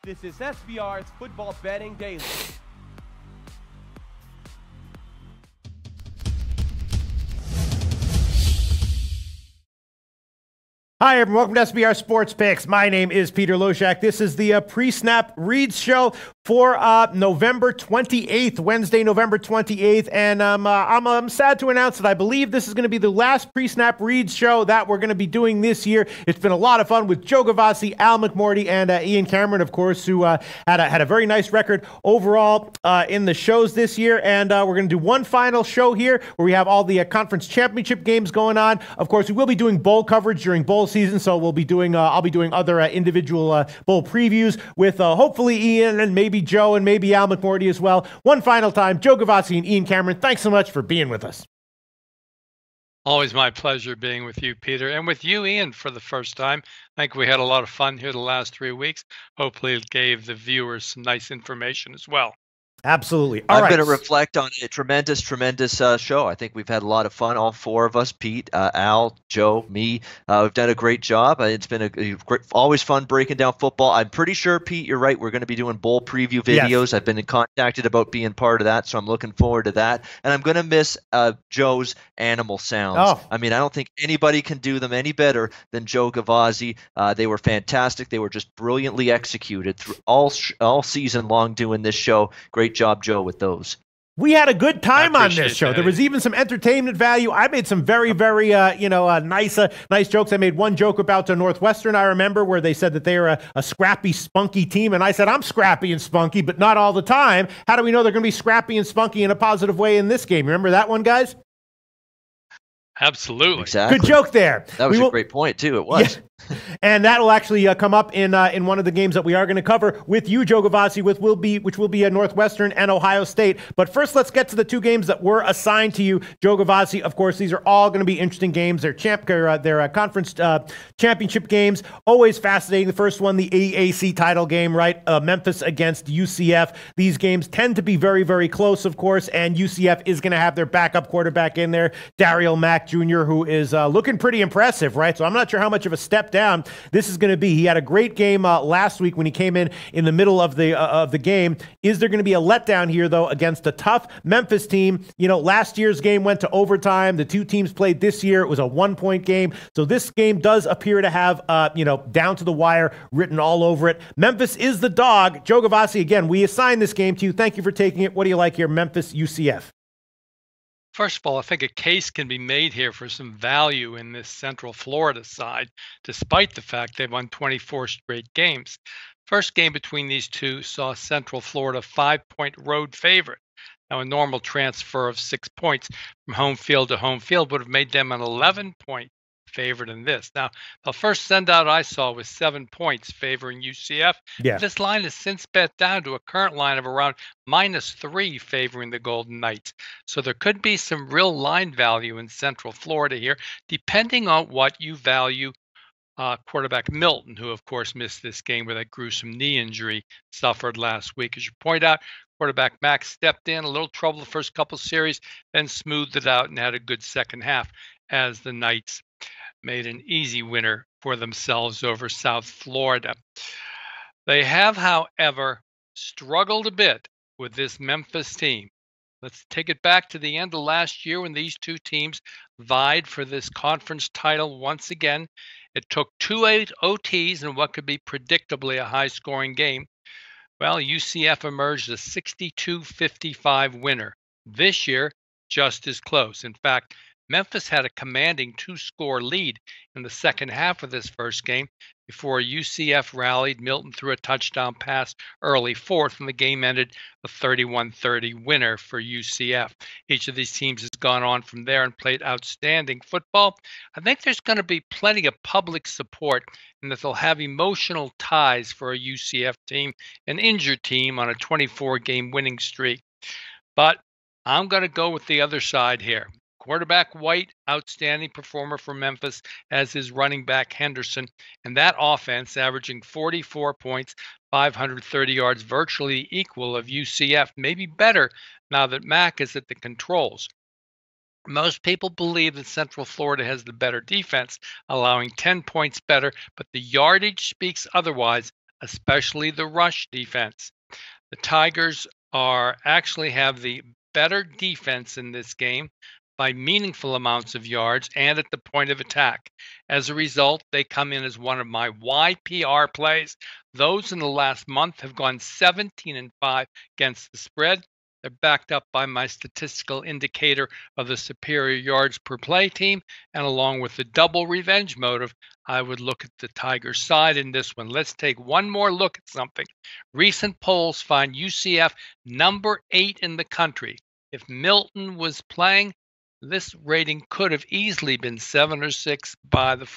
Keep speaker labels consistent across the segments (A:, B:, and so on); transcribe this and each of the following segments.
A: This is SBR's Football Betting Daily.
B: Hi, everyone. Welcome to SBR Sports Picks. My name is Peter Loshak. This is the pre-snap reads show for November 28th, Wednesday, November 28th. And I'm sad to announce that I believe this is going to be the last pre-snap reads show that we're going to be doing this year. It's been a lot of fun with Joe Gavassi, Al McMorty, and Ian Cameron, of course, who had a very nice record overall in the shows this year. And we're going to do one final show here where we have all the conference championship games going on. Of course, we will be doing bowl coverage during bowl season, so we'll be doing I'll be doing other individual bowl previews with hopefully Ian and maybe Joe and maybe Al McMorty as well. One final time, Joe Gavassi and Ian Cameron, thanks so much for being with us.
C: Always my pleasure being with you, Peter, and with you, Ian, for the first time. I think we had a lot of fun here the last 3 weeks. Hopefully it gave the viewers some nice information as well.
B: Absolutely.
D: I'm going to reflect on a tremendous show. I think we've had a lot of fun, all four of us, Pete, Al, Joe, me. We've done a great job. It's been a great, always fun breaking down football. I'm pretty sure, Pete, you're right. We're going to be doing bowl preview videos. Yes. I've been contacted about being part of that, so I'm looking forward to that. And I'm going to miss Joe's animal sounds.
B: Oh.
D: I mean, I don't think anybody can do them any better than Joe Gavassi. They were fantastic. They were just brilliantly executed through all season long doing this show. Great job, Joe, with those.
B: We had a good time on this show. There was even some entertainment value. I made some very nice jokes. I made one joke about Northwestern, I remember, where they said that they are a scrappy, spunky team. And I said, I'm scrappy and spunky, but not all the time. How do we know they're going to be scrappy and spunky in a positive way in this game? Remember that one, guys?
C: Absolutely.
D: Exactly.
B: Good joke there.
D: That was a great point, too. It was.
B: Yeah. And that will actually come up in one of the games that we are going to cover with you, Joe Gavassi, which will be Northwestern and Ohio State. But first, let's get to the two games that were assigned to you, Joe Gavassi. Of course, these are all going to be interesting games. They're conference championship games. Always fascinating. The first one, the AAC title game, right? Memphis against UCF. These games tend to be very, very close, of course, and UCF is going to have their backup quarterback in there, Daryl Mack Jr., who is looking pretty impressive, right? So I'm not sure how much of a step down this is going to be. He had a great game last week when he came in the middle of the game. Is there going to be a letdown here, though, against a tough Memphis team? You know, last year's game went to overtime. The two teams played this year. It was a 1-point game. So this game does appear to have, down to the wire written all over it. Memphis is the dog. Joe Gavassi, again, we assign this game to you. Thank you for taking it. What do you like here, Memphis, UCF?
C: First of all, I think a case can be made here for some value in this Central Florida side, despite the fact they've won 24 straight games. First game between these two saw Central Florida 5-point road favorite. Now, a normal transfer of 6 points from home field to home field would have made them an 11-point favorite in this. Now, the first sendout I saw was 7 points favoring UCF.
B: Yeah.
C: This line has since bet down to a current line of around -3 favoring the Golden Knights. So there could be some real line value in Central Florida here, depending on what you value quarterback Milton, who, of course, missed this game with that gruesome knee injury suffered last week. As you point out, quarterback Max stepped in, a little trouble the first couple series, then smoothed it out and had a good second half as the Knights made an easy winner for themselves over South Florida. They have, however, struggled a bit with this Memphis team. Let's take it back to the end of last year when these two teams vied for this conference title once again. It took 2 OTs in what could be predictably a high-scoring game. Well, UCF emerged a 62-55 winner. This year, just as close. In fact, Memphis had a commanding 2-score lead in the second half of this first game before UCF rallied. Milton threw a touchdown pass early fourth, and the game ended a 31-30 winner for UCF. Each of these teams has gone on from there and played outstanding football. I think there's going to be plenty of public support and that they'll have emotional ties for a UCF team, an injured team on a 24-game winning streak. But I'm going to go with the other side here. Quarterback White, outstanding performer for Memphis, as is running back Henderson. And that offense, averaging 44 points, 530 yards, virtually equal of UCF, maybe better now that Mack is at the controls. Most people believe that Central Florida has the better defense, allowing 10 points better, but the yardage speaks otherwise. especially the rush defense. The Tigers actually have the better defense in this game by meaningful amounts of yards and at the point of attack. As a result, they come in as one of my YPR plays. Those in the last month have gone 17-5 against the spread. They're backed up by my statistical indicator of the superior yards per play team, and along with the double revenge motive, I would look at the Tigers side in this one. Let's take one more look at something. Recent polls find UCF number 8 in the country. If Milton was playing, this rating could have easily been 7 or 6 by the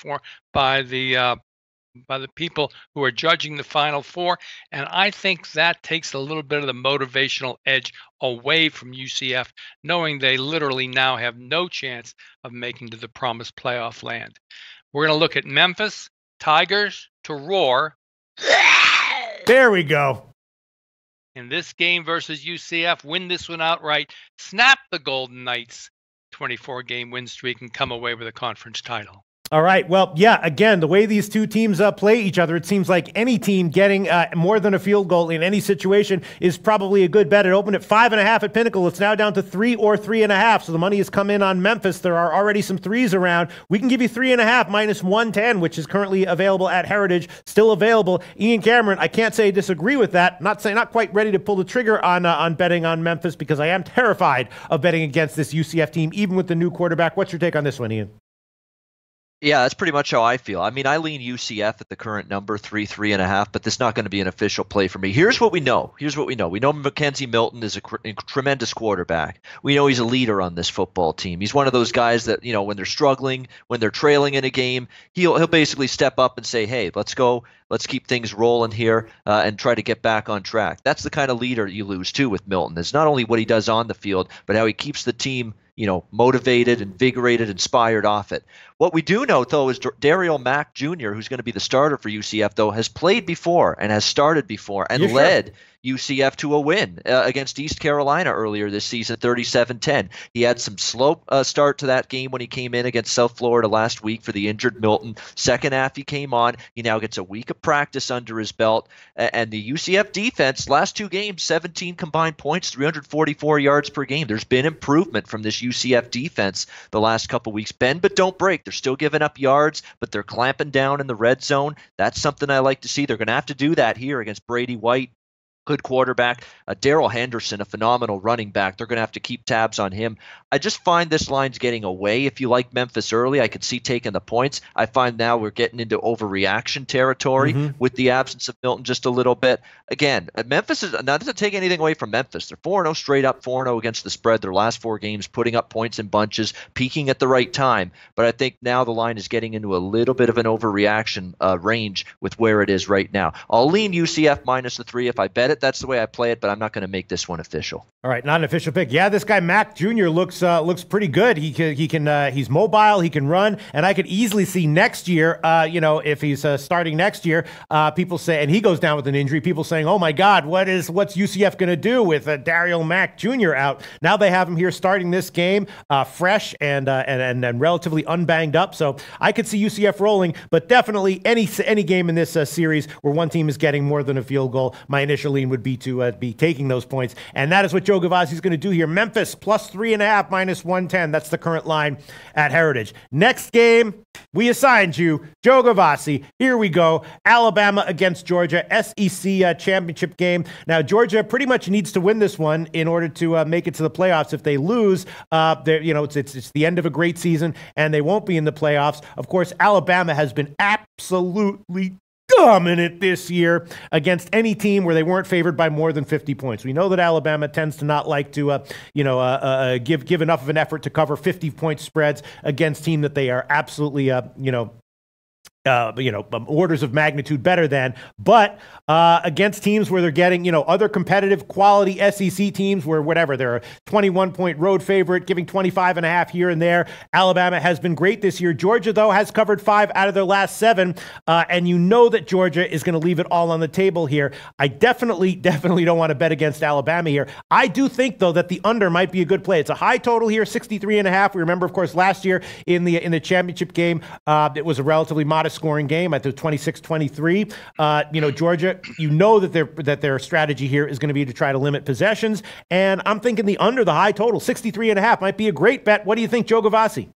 C: people who are judging the Final Four, and I think that takes a little bit of the motivational edge away from UCF, knowing they literally now have no chance of making to the promised playoff land. We're going to look at Memphis Tigers to roar.
B: There we go.
C: In this game versus UCF, win this one outright, snap the Golden Knights' 24-game win streak, and come away with a conference title.
B: All right. Well, yeah, again, the way these two teams play each other, it seems like any team getting more than a field goal in any situation is probably a good bet. It opened at 5.5 at Pinnacle. It's now down to 3 or 3.5. So the money has come in on Memphis. There are already some threes around. We can give you 3.5 minus 110, which is currently available at Heritage. Still available. Ian Cameron, I can't say I disagree with that. Not quite ready to pull the trigger on betting on Memphis because I am terrified of betting against this UCF team, even with the new quarterback. What's your take on this one, Ian?
D: Yeah, that's pretty much how I feel. I mean, I lean UCF at the current number, 3.5, but this is not going to be an official play for me. Here's what we know. We know Mackenzie Milton is a tremendous quarterback. We know he's a leader on this football team. He's one of those guys that, when they're struggling, when they're trailing in a game, he'll basically step up and say, hey, let's go. Let's keep things rolling here and try to get back on track. That's the kind of leader you lose, too, with Milton. It's not only what he does on the field, but how he keeps the team motivated, invigorated, inspired off it. What we do know, though, is Daryl Mack Jr., who's going to be the starter for UCF, though, has played before and has started before and led UCF to a win against East Carolina earlier this season, 37-10. He had some slow start to that game when he came in against South Florida last week for the injured Milton. Second half, he came on. He now gets a week of practice under his belt. And the UCF defense, last 2 games, 17 combined points, 344 yards per game. There's been improvement from this UCF defense the last couple weeks. Bend but don't break. They're still giving up yards, but they're clamping down in the red zone. That's something I like to see. They're going to have to do that here against Brady White. Good quarterback. Darrell Henderson, a phenomenal running back. They're going to have to keep tabs on him. I just find this line's getting away. If you like Memphis early, I could see taking the points. I find now we're getting into overreaction territory with the absence of Milton just a little bit. Again, Memphis is not to take anything away from Memphis. They're 4-0 straight up, 4-0 against the spread. Their last 4 games, putting up points in bunches, peaking at the right time. But I think now the line is getting into a little bit of an overreaction range with where it is right now. I'll lean UCF minus the 3 if I bet it. That's the way I play it, but I'm not going to make this one official.
B: All right, not an official pick. Yeah, this guy Mack Jr. looks pretty good. He's mobile, he can run, and I could easily see next year, if he's starting next year, people say, and he goes down with an injury, people saying, "Oh my God, what's UCF going to do with Daryl Mack Jr. out?" Now they have him here starting this game, fresh and relatively unbanged up. So I could see UCF rolling, but definitely any game in this series where one team is getting more than a field goal, my initial lean would be to be taking those points, and that is what Joe Gavazzi is going to do here. Memphis plus 3.5 minus 110. That's the current line at Heritage. Next game we assigned you, Joe Gavazzi. Here we go. Alabama against Georgia, SEC championship game. Now Georgia pretty much needs to win this one in order to make it to the playoffs. If they lose, it's the end of a great season, and they won't be in the playoffs. Of course, Alabama has been absolutely dominant this year against any team where they weren't favored by more than 50 points. We know that Alabama tends to not like to, give enough of an effort to cover 50-point spreads against team that they are absolutely, orders of magnitude better than, but against teams where they're getting, other competitive quality SEC teams where they're a 21-point road favorite, giving 25.5 here and there. Alabama has been great this year. Georgia, though, has covered 5 out of their last 7, and you know that Georgia is going to leave it all on the table here. I definitely don't want to bet against Alabama here. I do think, though, that the under might be a good play. It's a high total here, 63.5. We remember, of course, last year in the championship game, it was a relatively modest high-scoring game. I think 26-23. Georgia, that their strategy here is going to be to try to limit possessions, and I'm thinking the under the high total, 63.5, might be a great bet. What do you think, Joe Gavassi?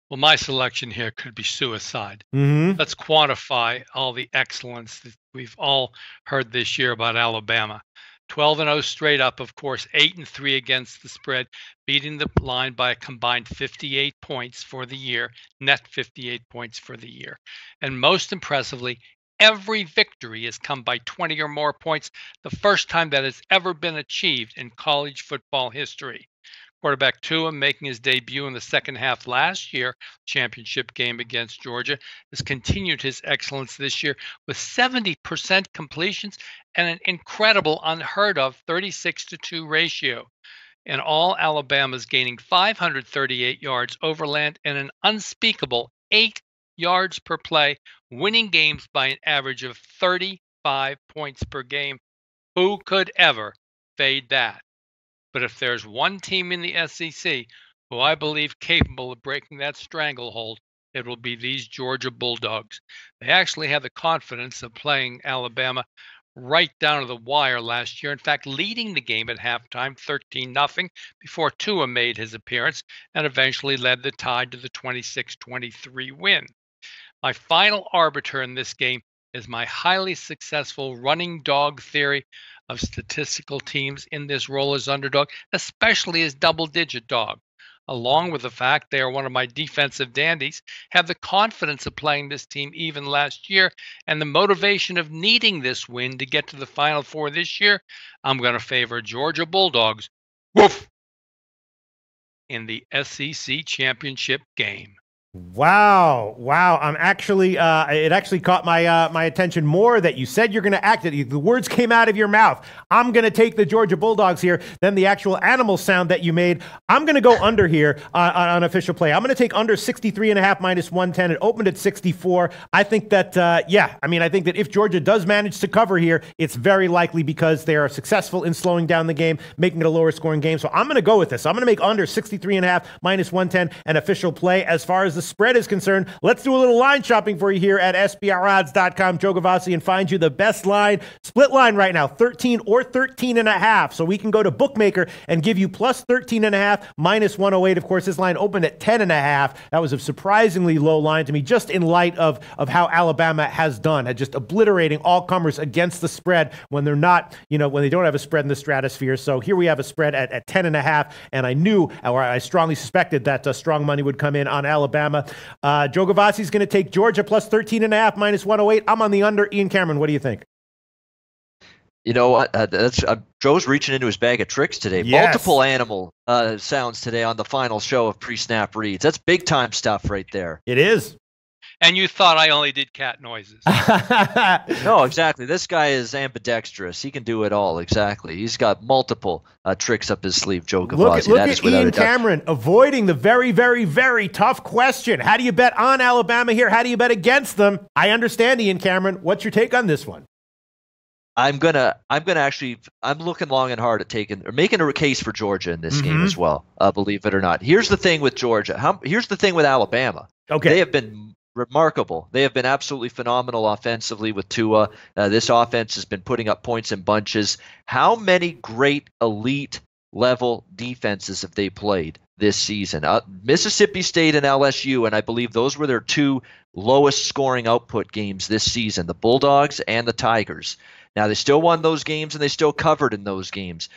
C: Well, my selection here could be suicide.
B: Mm-hmm.
C: Let's quantify all the excellence that we've all heard this year about Alabama. 12-0 straight up, of course, 8-3 against the spread, beating the line by a combined 58 points for the year, net 58 points for the year. And most impressively, every victory has come by 20 or more points, the first time that has ever been achieved in college football history. Quarterback Tua, making his debut in the second half last year, championship game against Georgia, has continued his excellence this year with 70% completions and an incredible, unheard of 36-2 ratio. In all, Alabama's gaining 538 yards overland and an unspeakable 8 yards per play, winning games by an average of 35 points per game. Who could ever fade that? But if there's one team in the SEC who I believe capable of breaking that stranglehold, it will be these Georgia Bulldogs. They actually had the confidence of playing Alabama right down to the wire last year. In fact, leading the game at halftime 13-0 before Tua made his appearance and eventually led the Tide to the 26-23 win. My final arbiter in this game is my highly successful running dog theory of statistical teams in this role as underdog, especially as double-digit dog. Along with the fact they are one of my defensive dandies, have the confidence of playing this team even last year, and the motivation of needing this win to get to the Final Four this year, I'm going to favor Georgia Bulldogs, woof, in the SEC championship game.
B: Wow. I'm actually, it actually caught my attention more that you said you're going to act it. The words came out of your mouth. I'm going to take the Georgia Bulldogs here. Then the actual animal sound that you made. I'm going to go under here on official play. I'm going to take under 63.5 minus 110. It opened at 64. I think that, I think that if Georgia does manage to cover here, it's very likely because they are successful in slowing down the game, making it a lower scoring game. So I'm going to go with this. I'm going to make under 63.5 minus 110 an official play. As far as the spread is concerned, let's do a little line shopping for you here at SBRodds.com, Joe Gavassi, and find you the best line, split line right now, 13 or 13.5. So we can go to Bookmaker and give you plus 13.5, minus 108. Of course, this line opened at 10.5. That was a surprisingly low line to me, just in light of how Alabama has done, at just obliterating all comers against the spread when they're not, when they don't have a spread in the stratosphere. So here we have a spread at 10.5, and I knew, or I strongly suspected that strong money would come in on Alabama. Joe Gavassi is going to take Georgia plus 13.5 minus 108. I'm on the under. Ian Cameron, what do you think?
D: You know what? Joe's reaching into his bag of tricks today.
B: Yes.
D: Multiple animal sounds today on the final show of pre-snap reads. That's big time stuff right there.
B: It is.
C: And you thought I only did cat noises.
D: No, exactly. This guy is ambidextrous. He can do it all. Exactly. He's got multiple tricks up his sleeve, Joe Gavassi.
B: Look at Ian Cameron avoiding the very, very, very tough question. How do you bet on Alabama here? How do you bet against them? I understand, Ian Cameron. What's your take on this one?
D: I'm looking long and hard at making a case for Georgia in this game as well. Believe it or not. Here's the thing with Georgia. Here's the thing with Alabama.
B: Okay.
D: They have been remarkable. They have been absolutely phenomenal offensively with Tua. This offense has been putting up points in bunches. How many great elite level defenses have they played this season? Mississippi State and LSU, and I believe those were their two lowest scoring output games this season, the Bulldogs and the Tigers. Now, they still won those games, and they still covered in those games.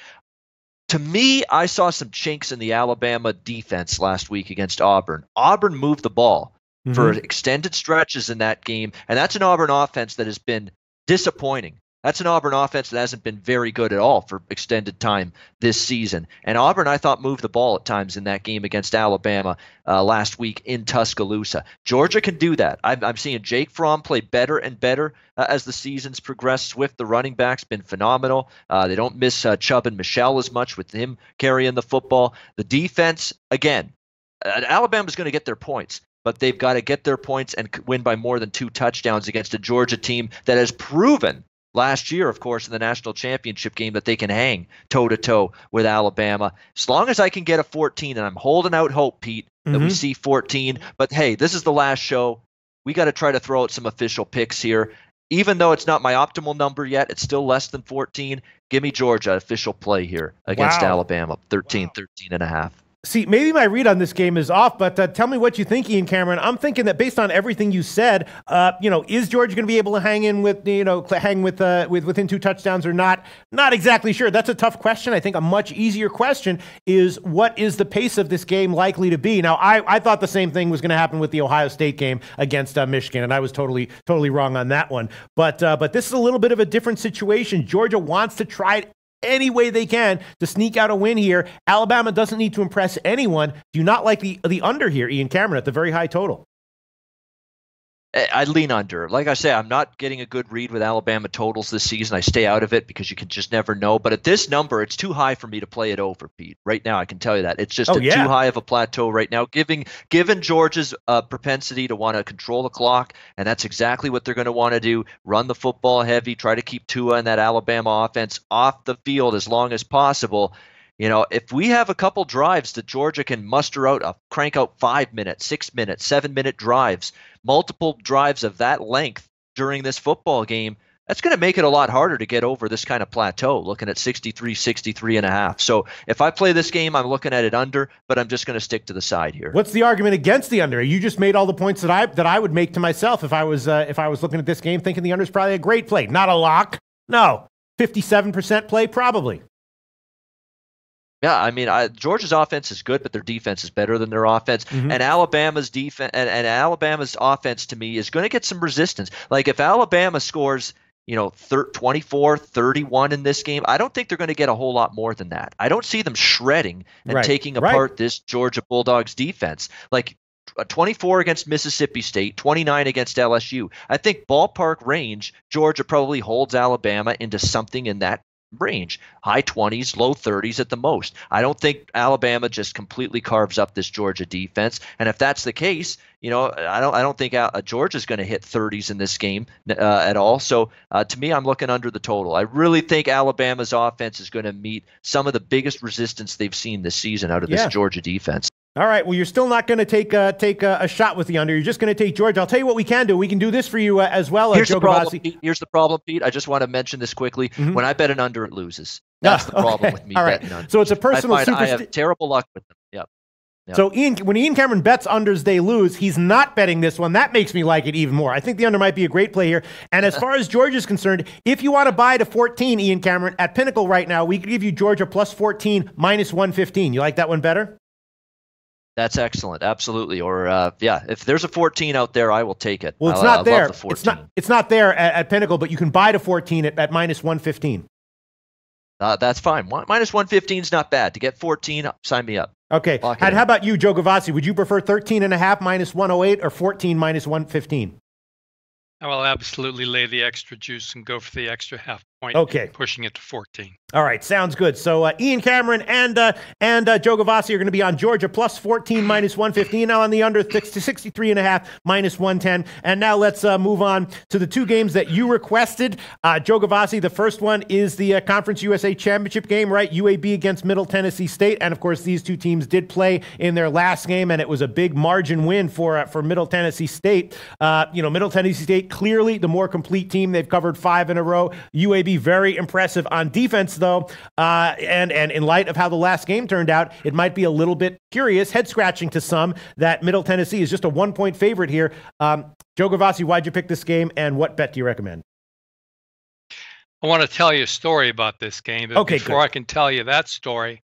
D: To me, I saw some chinks in the Alabama defense last week against Auburn. Auburn moved the ball for extended stretches in that game, and that's an Auburn offense that has been disappointing. That's an Auburn offense that hasn't been very good at all for extended time this season. And Auburn, I thought, moved the ball at times in that game against Alabama last week in Tuscaloosa. Georgia can do that. I'm seeing Jake Fromm play better and better as the seasons progress. Swift, the running back's been phenomenal. They don't miss Chubb and Michelle as much with him carrying the football. The defense, again, Alabama's going to get their points, but they've got to get their points and win by more than 2 touchdowns against a Georgia team that has proven last year, of course, in the national championship game, that they can hang toe-to-toe with Alabama. As long as I can get a 14, and I'm holding out hope, Pete, that we see 14. But hey, this is the last show. We got to try to throw out some official picks here. Even though it's not my optimal number yet, it's still less than 14. Give me Georgia official play here against Alabama, 13 and a half.
B: See, maybe my read on this game is off, but tell me what you think, Ian Cameron. I'm thinking that based on everything you said, is Georgia going to be able to hang in with, with within 2 touchdowns or not? Not exactly sure. That's a tough question. I think a much easier question is, what is the pace of this game likely to be? Now, I thought the same thing was going to happen with the Ohio State game against Michigan, and I was totally wrong on that one. But this is a little bit of a different situation. Georgia wants to try it any way they can to sneak out a win here. Alabama doesn't need to impress anyone. Do you not like the under here, Ian Cameron, at the very high total?
D: I'd lean under. Like I say, I'm not getting a good read with Alabama totals this season. I stay out of it because you can just never know. But at this number, it's too high for me to play it over, Pete. Right now, I can tell you that. It's just too high of a plateau right now, given Georgia's propensity to want to control the clock, and that's exactly what they're going to want to do. Run the football heavy, try to keep Tua and that Alabama offense off the field as long as possible. If we have a couple drives that Georgia can muster out, crank out 5-minute, 6-minute, 7-minute drives, multiple drives of that length during this football game, that's going to make it a lot harder to get over this kind of plateau, looking at 63 and a half. So if I play this game, I'm looking at it under, but I'm just going to stick to the side here.
B: What's the argument against the under? You just made all the points that I would make to myself if I was looking at this game, thinking the under is probably a great play. Not a lock. No. 57% play, probably.
D: Yeah, I mean, Georgia's offense is good, but their defense is better than their offense. And Alabama's defense and Alabama's offense, to me, is going to get some resistance. Like if Alabama scores, 24, 31 in this game, I don't think they're going to get a whole lot more than that. I don't see them shredding and taking apart this Georgia Bulldogs defense. Like 24 against Mississippi State, 29 against LSU. I think ballpark range, Georgia probably holds Alabama into something in that range, high 20s, low 30s at the most. I don't think Alabama just completely carves up this Georgia defense. And if that's the case, I don't think Georgia's going to hit 30s in this game at all. So to me, I'm looking under the total. I really think Alabama's offense is going to meet some of the biggest resistance they've seen this season out of this Georgia defense.
B: All right. Well, you're still not going to take a shot with the under. You're just going to take Georgia. I'll tell you what we can do. We can do this for you as well.
D: Here's the problem, Pete. I just want to mention this quickly. When I bet an under, it loses. That's the problem with me betting under.
B: So it's a personal superstition.
D: I have terrible luck with them. Yep.
B: So when Ian Cameron bets unders, they lose. He's not betting this one. That makes me like it even more. I think the under might be a great play here. And as far as Georgia's concerned, if you want to buy to 14, Ian Cameron, at Pinnacle right now, we could give you Georgia plus 14, minus 115. You like that one better?
D: That's excellent. Absolutely. Or, if there's a 14 out there, I will take it.
B: Well, it's not there. It's not there at Pinnacle, but you can buy to 14 at minus 115.
D: That's fine. Minus 115 is not bad. To get 14, sign me up.
B: Okay. And how about you, Joe Gavassi? Would you prefer 13.5 minus 108 or 14 minus 115?
C: I will absolutely lay the extra juice and go for the extra half point.
B: Okay.
C: Pushing it to 14.
B: All right, sounds good. So Ian Cameron and Joe Gavassi are going to be on Georgia plus 14 minus 115. Now on the under 63.5 minus 110. And now let's move on to the two games that you requested. Joe Gavassi, the first one is the Conference USA Championship game, right? UAB against Middle Tennessee State. And of course, these two teams did play in their last game, and it was a big margin win for Middle Tennessee State. Middle Tennessee State clearly the more complete team. They've covered 5 in a row. UAB very impressive on defense, though. And in light of how the last game turned out, it might be a little bit curious, head-scratching to some, that Middle Tennessee is just a 1-point favorite here. Joe Gavassi, why'd you pick this game, and what bet do you recommend?
C: I want to tell you a story about this game. But before I can tell you that story,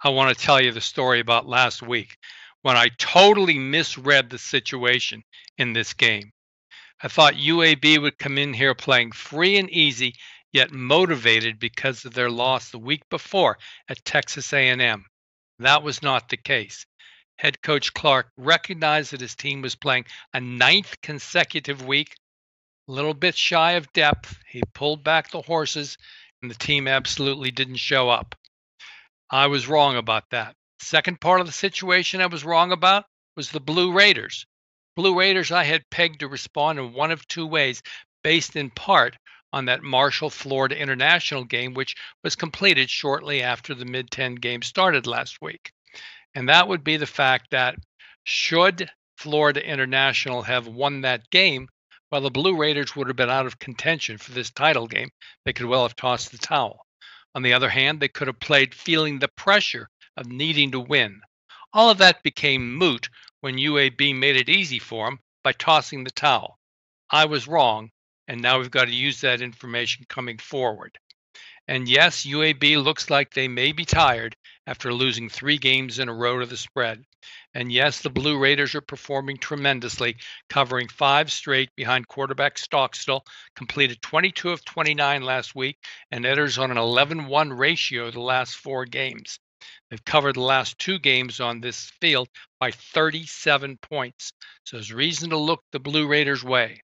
C: I want to tell you the story about last week when I totally misread the situation in this game. I thought UAB would come in here playing free and easy, yet motivated because of their loss the week before at Texas A&M. That was not the case. Head coach Clark recognized that his team was playing a 9th consecutive week, a little bit shy of depth. He pulled back the horses, and the team absolutely didn't show up. I was wrong about that. Second part of the situation I was wrong about was the Blue Raiders. Blue Raiders I had pegged to respond in one of two ways, based in part on that Marshall-Florida International game, which was completed shortly after the Mid-10 game started last week. And that would be the fact that should Florida International have won that game, well, the Blue Raiders would have been out of contention for this title game. They could well have tossed the towel. On the other hand, they could have played feeling the pressure of needing to win. All of that became moot when UAB made it easy for them by tossing the towel. I was wrong, and now we've got to use that information coming forward. And yes, UAB looks like they may be tired after losing 3 games in a row to the spread. And yes, the Blue Raiders are performing tremendously, covering 5 straight behind quarterback Stockstill, completed 22 of 29 last week, and enters on an 11-1 ratio the last 4 games. They've covered the last 2 games on this field by 37 points. So there's reason to look the Blue Raiders' way.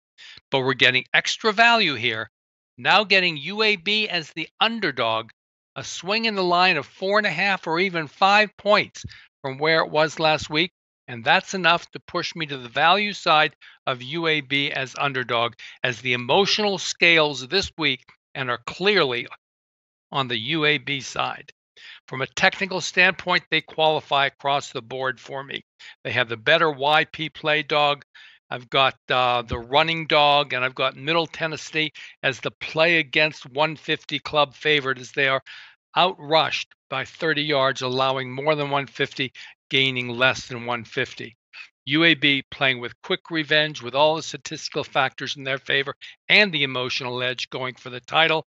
C: But we're getting extra value here. Now getting UAB as the underdog, a swing in the line of 4.5 or even 5 points from where it was last week. And that's enough to push me to the value side of UAB as underdog, as the emotional scales this week and are clearly on the UAB side. From a technical standpoint, they qualify across the board for me. They have the better YP play dog. I've got the running dog, and I've got Middle Tennessee as the play against 150 club favorite, as they are outrushed by 30 yards, allowing more than 150, gaining less than 150. UAB playing with quick revenge with all the statistical factors in their favor and the emotional edge going for the title.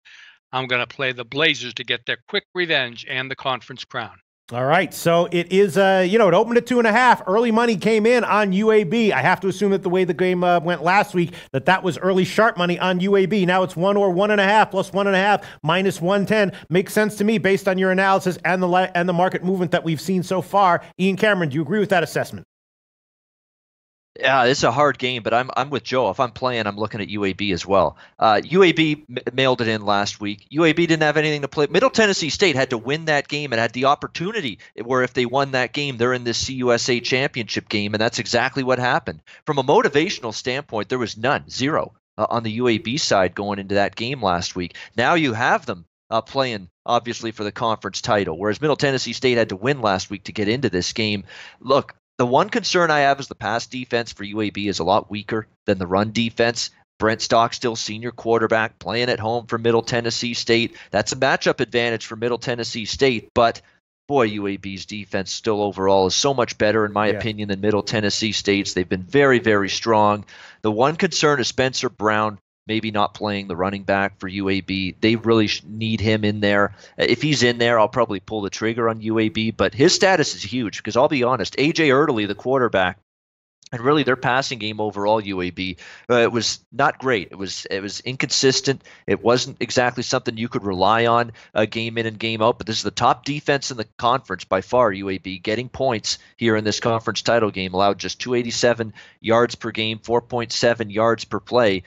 C: I'm going to play the Blazers to get their quick revenge and the conference crown.
B: All right, so it is, it opened at 2.5. Early money came in on UAB. I have to assume that the way the game went last week, that was early sharp money on UAB. Now it's 1 or 1.5 plus 1.5 minus 110. Makes sense to me based on your analysis and the market movement that we've seen so far. Ian Cameron, do you agree with that assessment?
D: Yeah, it's a hard game, but I'm with Joe. If I'm playing, I'm looking at UAB as well. UAB mailed it in last week. UAB didn't have anything to play. Middle Tennessee State had to win that game and had the opportunity where if they won that game, they're in this CUSA championship game, and that's exactly what happened. From a motivational standpoint, there was none, zero, on the UAB side going into that game last week. Now you have them playing, obviously, for the conference title, whereas Middle Tennessee State had to win last week to get into this game. Look, the one concern I have is the pass defense for UAB is a lot weaker than the run defense. Brent Stockstill, senior quarterback, playing at home for Middle Tennessee State. That's a matchup advantage for Middle Tennessee State, but boy, UAB's defense still overall is so much better, in my opinion, than Middle Tennessee State's. They've been very, very strong. The one concern is Spencer Brown maybe not playing the running back for UAB. They really need him in there. If he's in there, I'll probably pull the trigger on UAB, but his status is huge because I'll be honest, A.J. Erdely, the quarterback, and really their passing game overall, UAB, it was not great. It was inconsistent. It wasn't exactly something you could rely on game in and game out, but this is the top defense in the conference by far, UAB, getting points here in this conference title game, allowed just 287 yards per game, 4.7 yards per play.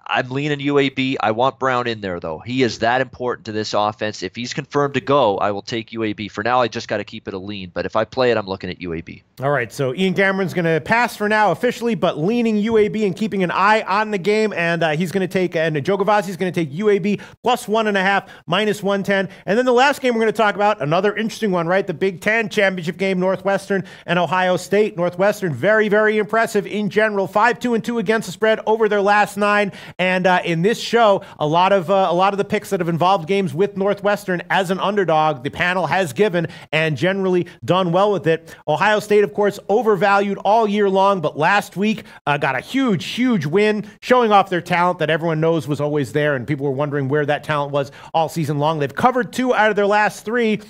D: I'm leaning UAB. I want Brown in there, though. He is that important to this offense. If he's confirmed to go, I will take UAB. For now, I just got to keep it a lean. But if I play it, I'm looking at UAB. All
B: right, so Ian Cameron's going to pass for now officially, but leaning UAB and keeping an eye on the game. And he's going to take, and Joe Gavazzi's going to take UAB plus 1.5, minus 110. And then the last game we're going to talk about, another interesting one, right? The Big Ten championship game, Northwestern and Ohio State. Northwestern, very, very impressive in general. 5-2-2 against the spread over their last 9. And in this show, a lot of the picks that have involved games with Northwestern as an underdog, the panel has given and generally done well with it. Ohio State, of course, overvalued all year long, but last week got a huge, huge win, showing off their talent that everyone knows was always there, and people were wondering where that talent was all season long. They've covered 2 out of their last 3.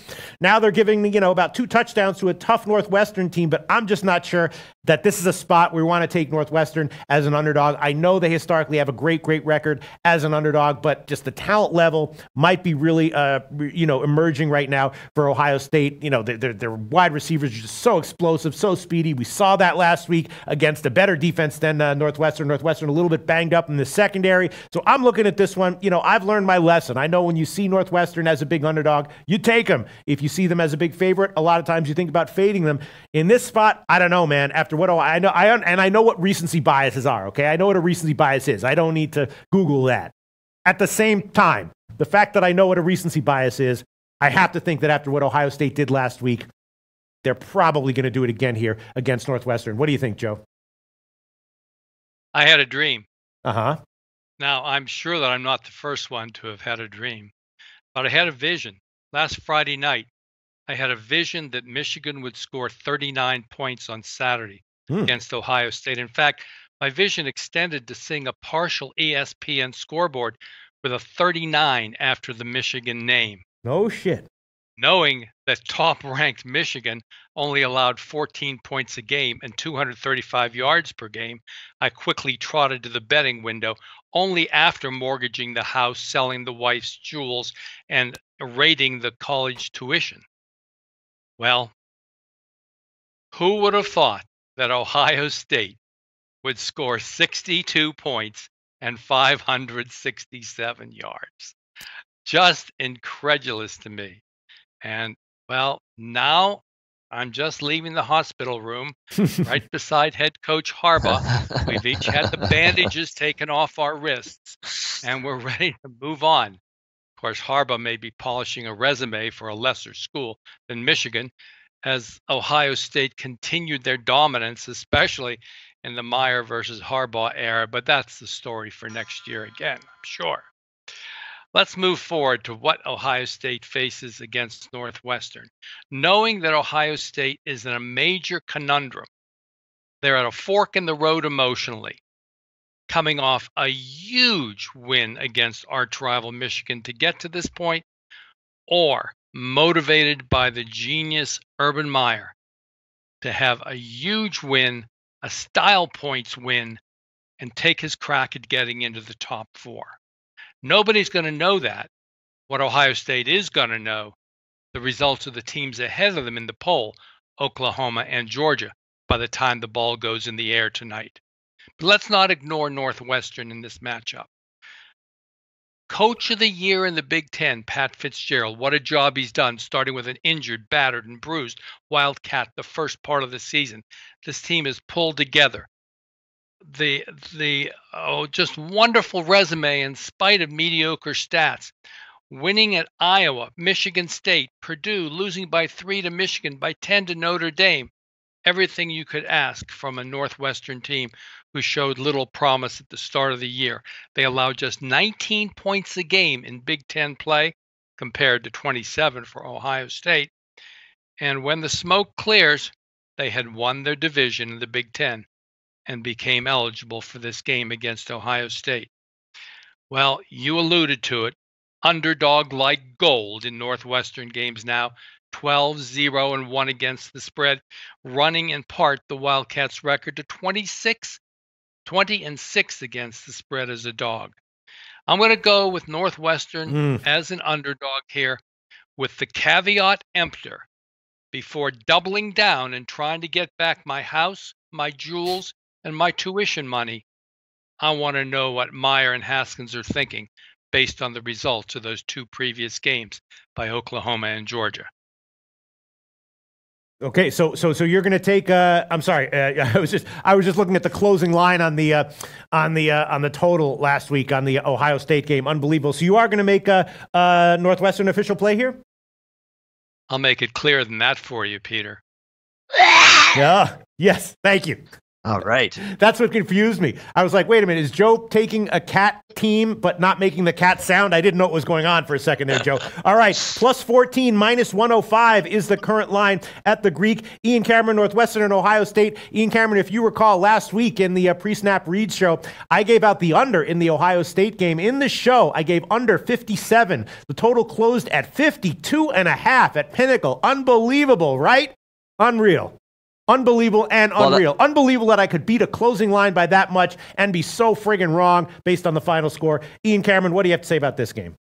B: Now they're giving, about 2 touchdowns to a tough Northwestern team, but I'm just not sure that this is a spot where we want to take Northwestern as an underdog. I know they historically have a great record as an underdog, but just the talent level might be really, emerging right now for Ohio State. Their wide receivers are just so explosive, so speedy. We saw that last week against a better defense than Northwestern. Northwestern a little bit banged up in the secondary. So I'm looking at this one. I've learned my lesson. I know when you see Northwestern as a big underdog, you take them. If you see them as a big favorite, a lot of times you think about fading them. In this spot, I don't know, man. After what I know, I know what recency biases are, okay? I know what a recency bias is. I don't need to Google that. at the same time, the fact that I know what a recency bias is, I have to think that after what Ohio State did last week, they're probably going to do it again here against Northwestern. What do you think, Joe?
C: I had a dream.
B: Uh-huh.
C: Now, I'm sure that I'm not the first one to have had a dream, but I had a vision. Last Friday night, I had a vision that Michigan would score 39 points on Saturday against Ohio State. In fact, my vision extended to seeing a partial ESPN scoreboard with a 39 after the Michigan name.
B: No shit.
C: Knowing that top-ranked Michigan only allowed 14 points a game and 235 yards per game, I quickly trotted to the betting window, only after mortgaging the house, selling the wife's jewels, and raiding the college tuition. Well, who would have thought that Ohio State would score 62 points and 567 yards? Just incredulous to me. And, well, now I'm just leaving the hospital room right beside head coach Harbaugh. We've each had the bandages taken off our wrists, and we're ready to move on. Of course, Harbaugh may be polishing a resume for a lesser school than Michigan, as Ohio State continued their dominance, especially in the Meyer versus Harbaugh era. But that's the story for next year again, I'm sure. Let's move forward to what Ohio State faces against Northwestern. Knowing that Ohio State is in a major conundrum, they're at a fork in the road emotionally, coming off a huge win against arch rival Michigan to get to this point, or motivated by the genius Urban Meyer to have a huge win, a style points win, and take his crack at getting into the top four. Nobody's going to know that. What Ohio State is going to know, the results of the teams ahead of them in the poll, Oklahoma and Georgia, by the time the ball goes in the air tonight. But let's not ignore Northwestern in this matchup. Coach of the year in the Big Ten, Pat Fitzgerald, what a job he's done, starting with an injured, battered, and bruised Wildcat the first part of the season. This team has pulled together. Just wonderful resume in spite of mediocre stats. Winning at Iowa, Michigan State, Purdue, losing by 3 to Michigan, by 10 to Notre Dame. Everything you could ask from a Northwestern team who showed little promise at the start of the year. They allowed just 19 points a game in Big Ten play compared to 27 for Ohio State. And when the smoke clears, they had won their division in the Big Ten and became eligible for this game against Ohio State. Well, you alluded to it. Underdog like gold in Northwestern games now. 12-0-1 against the spread, running in part the Wildcats' record to 20-6 against the spread as a dog. I'm going to go with Northwestern as an underdog here, with the caveat emptor before doubling down and trying to get back my house, my jewels, and my tuition money. I want to know what Meyer and Haskins are thinking based on the results of those two previous games by Oklahoma and Georgia.
B: Okay, so you're going to take. I'm sorry, I was just looking at the closing line on the total last week on the Ohio State game. Unbelievable. So you are going to make a Northwestern official play here?
C: I'll make it clearer than that for you, Peter.
B: Yeah. Yes. Thank you.
D: All right.
B: That's what confused me. I was like, wait a minute, is Joe taking a cat team but not making the cat sound? I didn't know what was going on for a second there, Joe. All right, plus 14, minus 105 is the current line at the Greek. Ian Cameron, Northwestern and Ohio State. Ian Cameron, if you recall last week in the pre-snap read show, I gave out the under in the Ohio State game. In the show, I gave under 57. The total closed at 52.5 at Pinnacle. Unbelievable, right? Unreal. Unbelievable and unreal. Unbelievable that I could beat a closing line by that much and be so friggin' wrong based on the final score. Ian Cameron, what do you have to say about this game?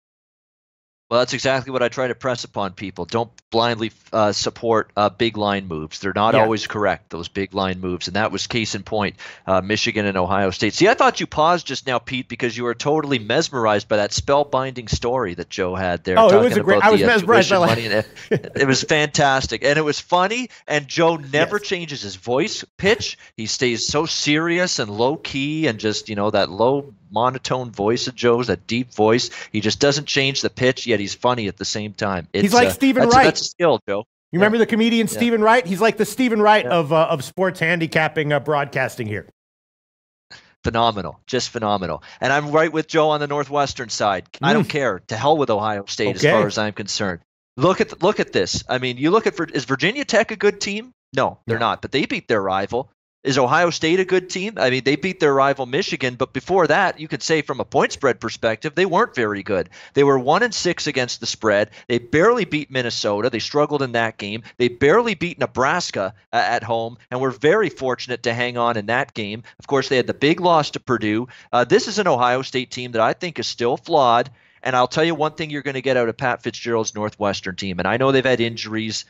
D: Well, that's exactly what I try to press upon people. Don't blindly support big line moves. They're not always correct, those big line moves. And that was case in point, Michigan and Ohio State. See, I thought you paused just now, Pete, because you were totally mesmerized by that spellbinding story that Joe had there.
B: Oh, it was a great. I was mesmerized by
D: money. It was fantastic. And it was funny. And Joe never changes his voice pitch. He stays so serious and low key and just, that low monotone voice of Joe's, that deep voice. He just doesn't change the pitch, yet he's funny at the same time.
B: He's like Stephen Wright.
D: That's a skill, Joe.
B: You remember the comedian Stephen Wright? He's like the Stephen Wright of sports handicapping broadcasting here.
D: Phenomenal, just phenomenal. And I'm right with Joe on the Northwestern side. I don't care. To hell with Ohio State as far as I'm concerned. Look at this. I mean, you look at is Virginia Tech a good team? No, they're not. But they beat their rival. Is Ohio State a good team? I mean, they beat their rival Michigan, but before that, you could say from a point spread perspective, they weren't very good. They were 1-6 against the spread. They barely beat Minnesota. They struggled in that game. They barely beat Nebraska at home, and were very fortunate to hang on in that game. Of course, they had the big loss to Purdue. This is an Ohio State team that I think is still flawed, and I'll tell you one thing you're going to get out of Pat Fitzgerald's Northwestern team, and I know they've had injuries.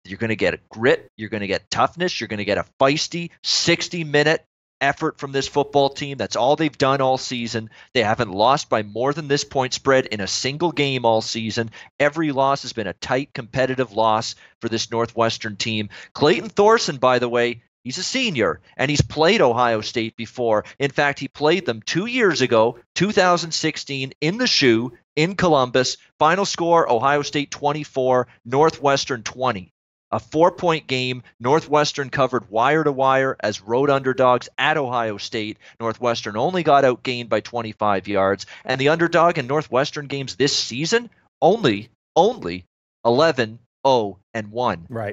D: You're going to get a grit. You're going to get toughness. You're going to get a feisty 60-minute effort from this football team. That's all they've done all season. They haven't lost by more than this point spread in a single game all season. Every loss has been a tight, competitive loss for this Northwestern team. Clayton Thorson, by the way, he's a senior, and he's played Ohio State before. In fact, he played them 2 years ago, 2016, in the Shoe in Columbus. Final score, Ohio State 24, Northwestern 20. A 4-point game. Northwestern covered wire to wire as road underdogs at Ohio State. Northwestern only got outgained by 25 yards. And the underdog in Northwestern games this season, only 11-0-1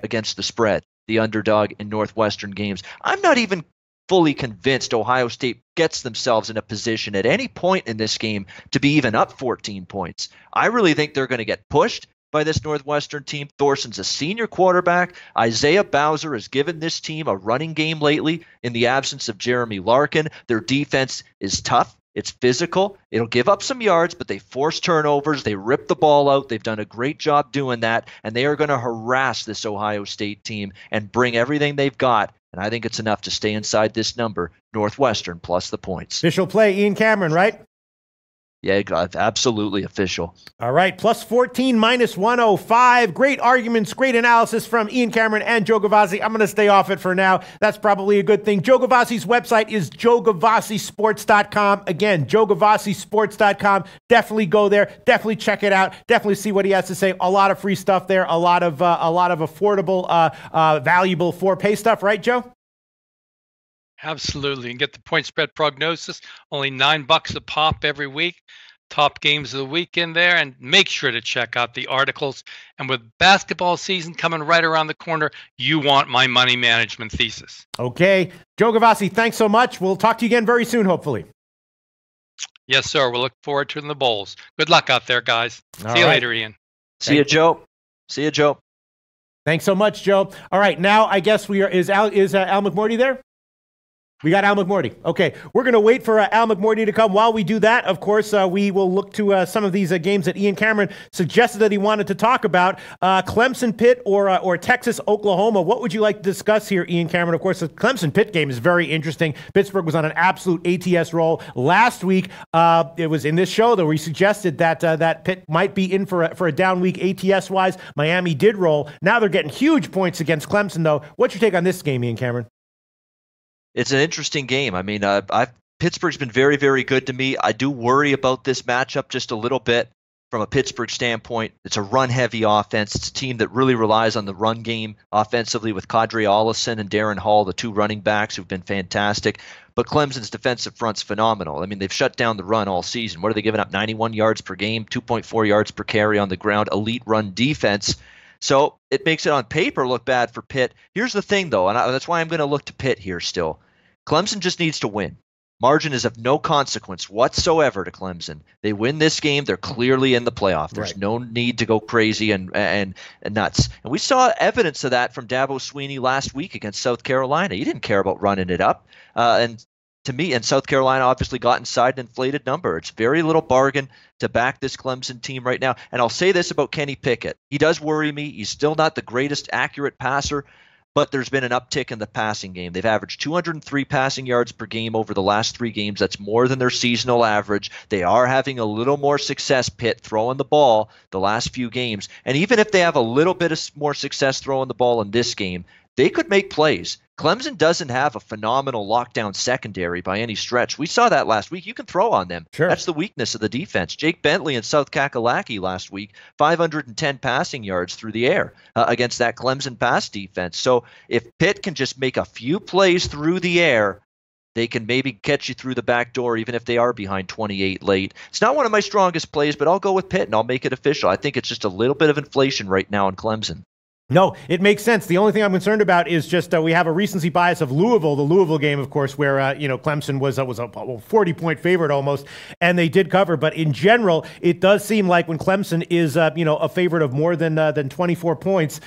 D: against the spread. The underdog in Northwestern games. I'm not even fully convinced Ohio State gets themselves in a position at any point in this game to be even up 14 points. I really think they're going to get pushed by this Northwestern team. Thorson's a senior quarterback. Isaiah Bowser has given this team a running game lately in the absence of Jeremy Larkin. Their defense is tough. It's physical. It'll give up some yards, but they force turnovers. They rip the ball out. They've done a great job doing that, and they are going to harass this Ohio State team and bring everything they've got. And I think it's enough to stay inside this number, Northwestern plus the points.
B: Official play, Ian Cameron, right?
D: Yeah, absolutely official.
B: All right, plus 14, minus 105. Great arguments, great analysis from Ian Cameron and Joe Gavazzi. I'm going to stay off it for now. That's probably a good thing. Joe Gavazzi's website is joegavassisports.com. Again, joegavassisports.com. Definitely go there. Definitely check it out. Definitely see what he has to say. A lot of free stuff there. A lot of affordable, valuable for-pay stuff, right, Joe?
C: Absolutely. And get the point spread prognosis, only $9 a pop every week. Top games of the week in there, and make sure to check out the articles. And with basketball season coming right around the corner, you want my money management thesis.
B: Okay. Joe Gavazzi, thanks so much. We'll talk to you again very soon, hopefully.
C: Yes, sir. We'll look forward to the bowls. Good luck out there, guys. See you later, Ian.
D: See you, Joe. See you, Joe.
B: Thanks so much, Joe. All right. Now, I guess is Al McMorty there? We got Al McMorty. Okay, we're going to wait for Al McMorty to come. While we do that, of course, we will look to some of these games that Ian Cameron suggested that he wanted to talk about. Clemson-Pitt or Texas-Oklahoma. What would you like to discuss here, Ian Cameron? Of course, the Clemson-Pitt game is very interesting. Pittsburgh was on an absolute ATS roll. Last week, it was in this show that we suggested that Pitt might be in for a down week ATS-wise. Miami did roll. Now they're getting huge points against Clemson, though. What's your take on this game, Ian Cameron?
D: It's an interesting game. I mean, Pittsburgh's been very, very good to me. I do worry about this matchup just a little bit from a Pittsburgh standpoint. It's a run-heavy offense. It's a team that really relies on the run game offensively with Kadri Ollison and Darren Hall, the two running backs who've been fantastic. But Clemson's defensive front's phenomenal. I mean, they've shut down the run all season. What are they giving up? 91 yards per game, 2.4 yards per carry on the ground, elite run defense. So it makes it on paper look bad for Pitt. Here's the thing, though, and that's why I'm going to look to Pitt here still. Clemson just needs to win. Margin is of no consequence whatsoever to Clemson. They win this game, they're clearly in the playoff. There's no need to go crazy and nuts. And we saw evidence of that from Dabo Swinney last week against South Carolina. He didn't care about running it up. And to me, and South Carolina obviously got inside an inflated number. It's very little bargain to back this Clemson team right now. And I'll say this about Kenny Pickett. He does worry me. He's still not the greatest accurate passer, but there's been an uptick in the passing game. They've averaged 203 passing yards per game over the last 3 games. That's more than their seasonal average. They are having a little more success, Pitt, throwing the ball the last few games. And even if they have a little bit of more success throwing the ball in this game, they could make plays. Clemson doesn't have a phenomenal lockdown secondary by any stretch. We saw that last week. You can throw on them.
B: Sure.
D: That's the weakness of the defense. Jake Bentley and South Kakalaki last week, 510 passing yards through the air against that Clemson pass defense. So if Pitt can just make a few plays through the air, they can maybe catch you through the back door, even if they are behind 28 late. It's not one of my strongest plays, but I'll go with Pitt, and I'll make it official. I think it's just a little bit of inflation right now in Clemson.
B: No, it makes sense. The only thing I'm concerned about is just we have a recency bias of Louisville, the Louisville game, of course, where Clemson was a 40-point favorite almost, and they did cover. But in general, it does seem like when Clemson is a favorite of more than 24 points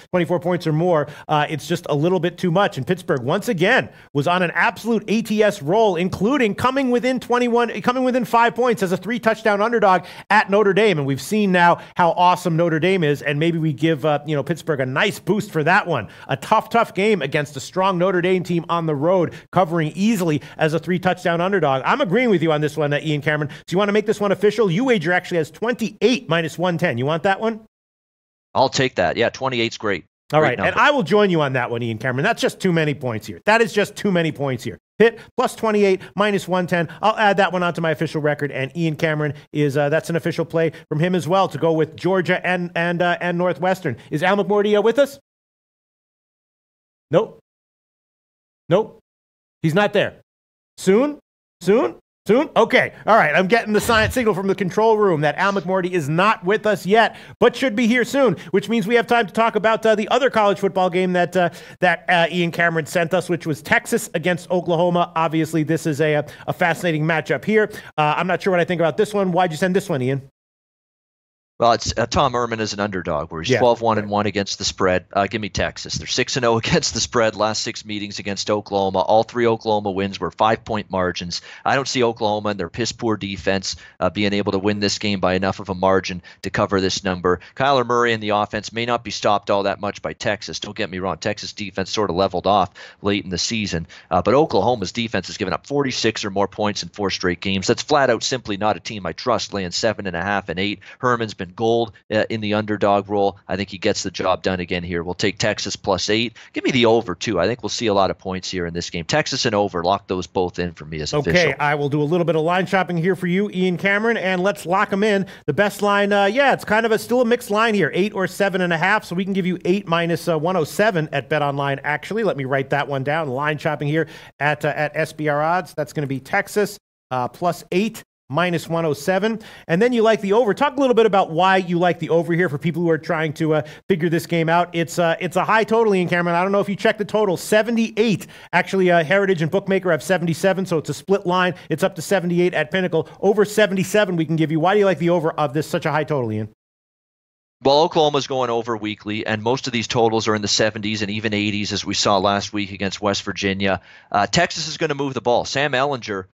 B: or more, it's just a little bit too much. And Pittsburgh once again was on an absolute ATS roll, including coming within 5 points as a 3-touchdown underdog at Notre Dame. And we've seen now how awesome Notre Dame is, and maybe we give Pittsburgh a nice boost for that one. A tough game against a strong Notre Dame team on the road, covering easily as a 3-touchdown underdog. I'm agreeing with you on this one, Ian Cameron. So you want to make this one official? UWager actually has 28 minus 110. You want that one?
D: I'll take that. Yeah, 28's great.
B: All right, and I will join you on that one, Ian Cameron. That's just too many points here. That is just too many points here. Pitt plus 28 minus 110. I'll add that one onto my official record, and Ian Cameron is that's an official play from him as well to go with Georgia and Northwestern. Is Al McMorty with us? Nope. He's not there. Soon? Okay. All right. I'm getting the signal from the control room that Al McMorty is not with us yet, but should be here soon, which means we have time to talk about the other college football game that Ian Cameron sent us, which was Texas against Oklahoma. Obviously, this is a fascinating matchup here. I'm not sure what I think about this one. Why'd you send this one, Ian?
D: Well, it's Tom Herman is an underdog where he's 12-1-1 against the spread. Give me Texas. They're 6-0 against the spread. Last 6 meetings against Oklahoma. All 3 Oklahoma wins were 5-point margins. I don't see Oklahoma and their piss-poor defense being able to win this game by enough of a margin to cover this number. Kyler Murray and the offense may not be stopped all that much by Texas. Don't get me wrong. Texas defense sort of leveled off late in the season. But Oklahoma's defense has given up 46 or more points in 4 straight games. That's flat out simply not a team I trust, laying 7.5 and 8. Herman's been gold in the underdog role. I think he gets the job done again here. We'll take Texas plus 8. Give me the over, too. I think we'll see a lot of points here in this game. Texas and over. Lock those both in for me as official.
B: Okay, I will do a little bit of line shopping here for you, Ian Cameron, and let's lock them in. The best line, it's kind of still a mixed line here, 8 or 7.5, so we can give you 8 minus 107 at BetOnline, actually. Let me write that one down. Line shopping here at SBR Odds. That's going to be Texas plus 8. Minus 107. And then you like the over. Talk a little bit about why you like the over here for people who are trying to figure this game out. It's a high total, Ian Cameron. I don't know if you checked the total. 78. Actually, Heritage and Bookmaker have 77, so it's a split line. It's up to 78 at Pinnacle. Over 77 we can give you. Why do you like the over of this such a high total, Ian?
D: Well, Oklahoma's going over weekly, and most of these totals are in the 70s and even 80s, as we saw last week against West Virginia. Texas is going to move the ball. Sam Ehlinger,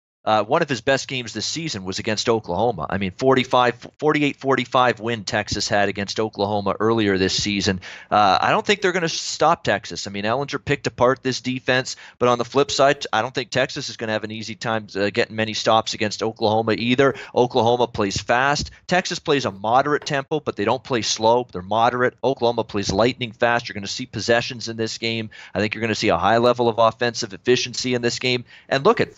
D: one of his best games this season was against Oklahoma. I mean, 48-45 win Texas had against Oklahoma earlier this season. I don't think they're going to stop Texas. I mean, Ehlinger picked apart this defense, but on the flip side, I don't think Texas is going to have an easy time getting many stops against Oklahoma either. Oklahoma plays fast. Texas plays a moderate tempo, but they don't play slow. They're moderate. Oklahoma plays lightning fast. You're going to see possessions in this game. I think you're going to see a high level of offensive efficiency in this game. And look at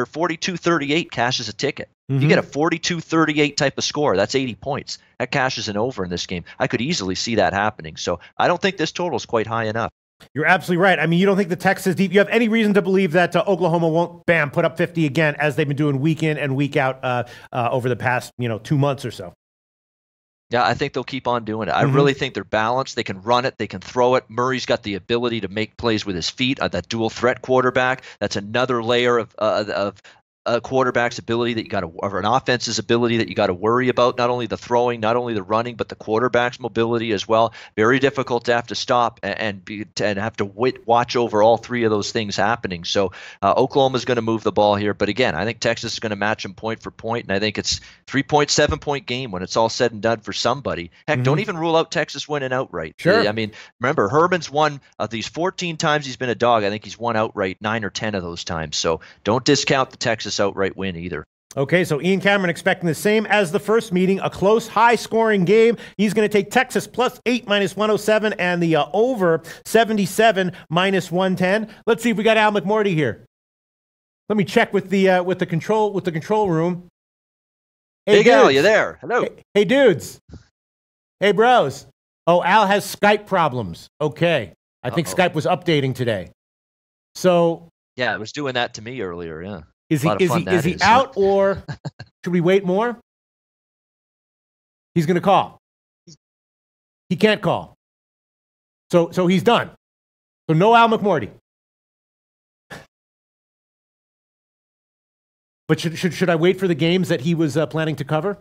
D: 42-38 cashes a ticket. You get a 42-38 type of score. That's 80 points. That cashes an over in this game. I could easily see that happening. So I don't think this total is quite high enough.
B: You're absolutely right. I mean, you don't think the Texas deep. You have any reason to believe that Oklahoma won't, put up 50 again as they've been doing week in and week out over the past 2 months or so?
D: Yeah, I think they'll keep on doing it. I really think they're balanced. They can run it. They can throw it. Murray's got the ability to make plays with his feet. That dual threat quarterback. That's another layer of a quarterback's ability that you got to, or an offense's ability that you got to worry about. Not only the throwing, not only the running, but the quarterback's mobility as well. Very difficult to have to stop and have to watch over all 3 of those things happening. So Oklahoma's going to move the ball here, but again, I think Texas is going to match them point for point, and I think it's 3.7 point game when it's all said and done for somebody. Heck, don't even rule out Texas winning outright.
B: Sure.
D: I mean, remember, Herman's won of these 14 times he's been a dog. I think he's won outright 9 or 10 of those times. So don't discount the Texas outright win either.
B: Okay, so Ian Cameron expecting the same as the first meeting, a close, high-scoring game. He's going to take Texas +8 -107 and the over 77 -110. Let's see if we got Al McMorty here. Let me check with the control room.
D: Hey, Al, you there? Hello.
B: Hey, dudes. Hey, bros. Oh, Al has Skype problems. Okay, I think Skype was updating today. So
D: yeah, it was doing that to me earlier. Yeah.
B: Is he out, or should we wait more? He's going to call. He can't call. So he's done. So no Al McMorty. But should I wait for the games that he was planning to cover?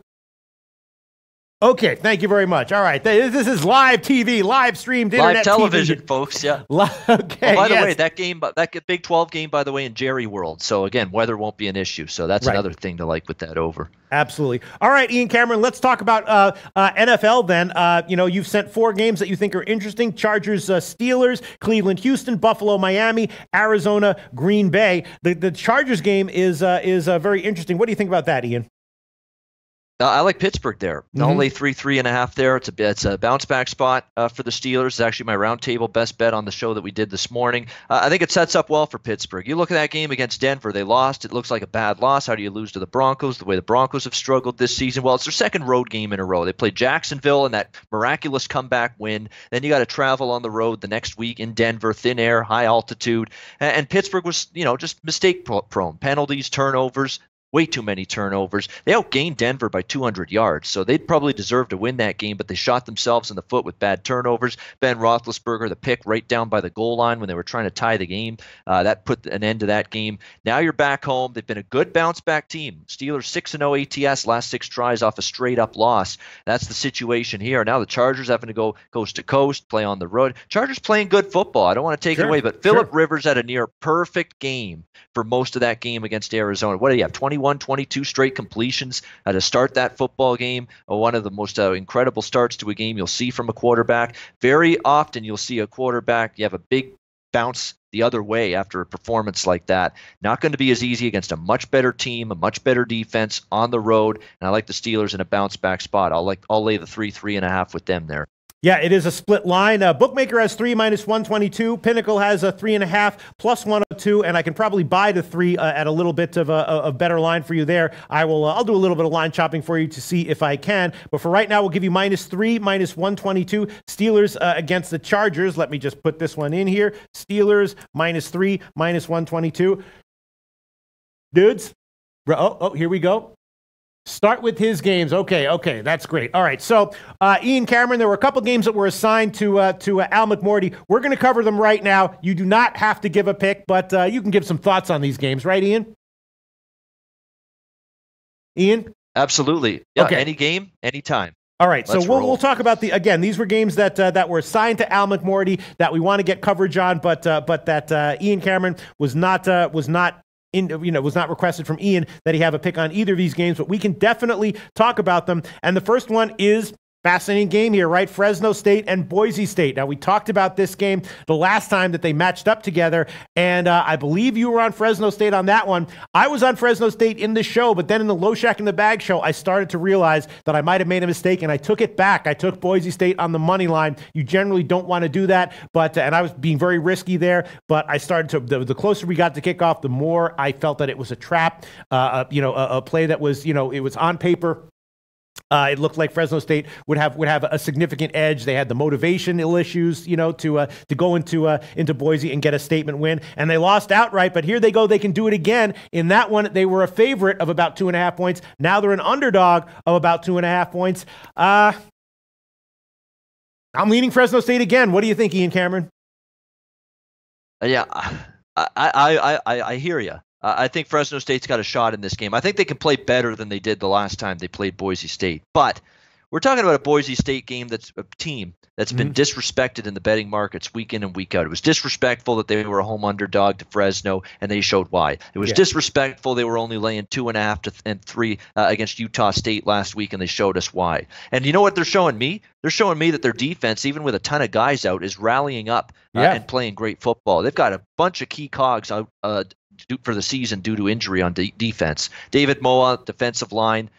B: Okay, thank you very much. All right, this is live TV, live streamed internet
D: live television,
B: TV.
D: Folks. Yeah.
B: Okay.
D: By the way, that Big 12 game, by the way, in Jerry World. So again, weather won't be an issue. So that's another thing to like with that over.
B: Absolutely. All right, Ian Cameron, let's talk about NFL then. You've sent 4 games that you think are interesting: Chargers, Steelers, Cleveland, Houston, Buffalo, Miami, Arizona, Green Bay. The Chargers game is very interesting. What do you think about that, Ian?
D: I like Pittsburgh there. Only 3.5 there. It's a bounce back spot for the Steelers. It's actually my roundtable best bet on the show that we did this morning. I think it sets up well for Pittsburgh. You look at that game against Denver. They lost. It looks like a bad loss. How do you lose to the Broncos? The way the Broncos have struggled this season. Well, it's their second road game in a row. They played Jacksonville in that miraculous comeback win. Then you got to travel on the road the next week in Denver, thin air, high altitude. And Pittsburgh was, just mistake prone. Penalties, turnovers. Way too many turnovers. They outgained Denver by 200 yards, so they'd probably deserve to win that game, but they shot themselves in the foot with bad turnovers. Ben Roethlisberger, the pick right down by the goal line when they were trying to tie the game. That put an end to that game. Now you're back home. They've been a good bounce-back team. Steelers 6-0 ATS, last 6 tries off a straight-up loss. That's the situation here. Now the Chargers having to go coast to coast, play on the road. Chargers playing good football. I don't want to take it away, but Phillip Rivers had a near-perfect game for most of that game against Arizona. What do you have, 22 straight completions to start that football game? One of the most incredible starts to a game you'll see from a quarterback. Very often you'll see a quarterback, you have a big bounce the other way after a performance like that. Not going to be as easy against a much better team, a much better defense on the road, and I like the Steelers in a bounce back spot. I'll lay the 3.5 with them there.
B: Yeah, it is a split line. Bookmaker has 3 -122. Pinnacle has a 3.5 +102, and I can probably buy the 3 at a little bit of a better line for you there. I'll do a little bit of line chopping for you to see if I can. But for right now, we'll give you -3 -122. Steelers against the Chargers. Let me just put this one in here. Steelers -3 -122. Dudes, here we go. Start with his games. Okay, that's great. All right, so Ian Cameron, there were a couple games that were assigned to Al McMorty. We're going to cover them right now. You do not have to give a pick, but you can give some thoughts on these games, right, Ian? Ian?
D: Absolutely. Yeah,
B: okay.
D: Any game, anytime.
B: All right, so we'll talk about these were games that were assigned to Al McMorty that we want to get coverage on, but that Ian Cameron was not requested from Ian that he have a pick on either of these games, but we can definitely talk about them. And the first one is fascinating game here, right? Fresno State and Boise State. Now, we talked about this game the last time that they matched up together, and I believe you were on Fresno State on that one. I was on Fresno State in the show, but then in the Low Shack in the Bag show, I started to realize that I might have made a mistake, and I took it back. I took Boise State on the money line. You generally don't want to do that, and I was being very risky there, but I started to, the closer we got to kickoff, the more I felt that it was a trap, a play that was, it was on paper. It looked like Fresno State would have a significant edge. They had the motivational issues, to go into Boise and get a statement win, and they lost outright. But here they go; they can do it again. In that one, they were a favorite of about 2.5 points. Now they're an underdog of about 2.5 points. I'm leaning Fresno State again. What do you think, Ian Cameron?
D: Yeah, I hear you. I think Fresno State's got a shot in this game. I think they can play better than they did the last time they played Boise State. But we're talking about a Boise State game that's a team that's been disrespected in the betting markets week in and week out. It was disrespectful that they were a home underdog to Fresno, and they showed why. It was disrespectful they were only laying 2.5 and 3 against Utah State last week, and they showed us why. And you know what they're showing me? They're showing me that their defense, even with a ton of guys out, is rallying up and playing great football. They've got a bunch of key cogs out for the season due to injury on defense. David Moa, defensive line.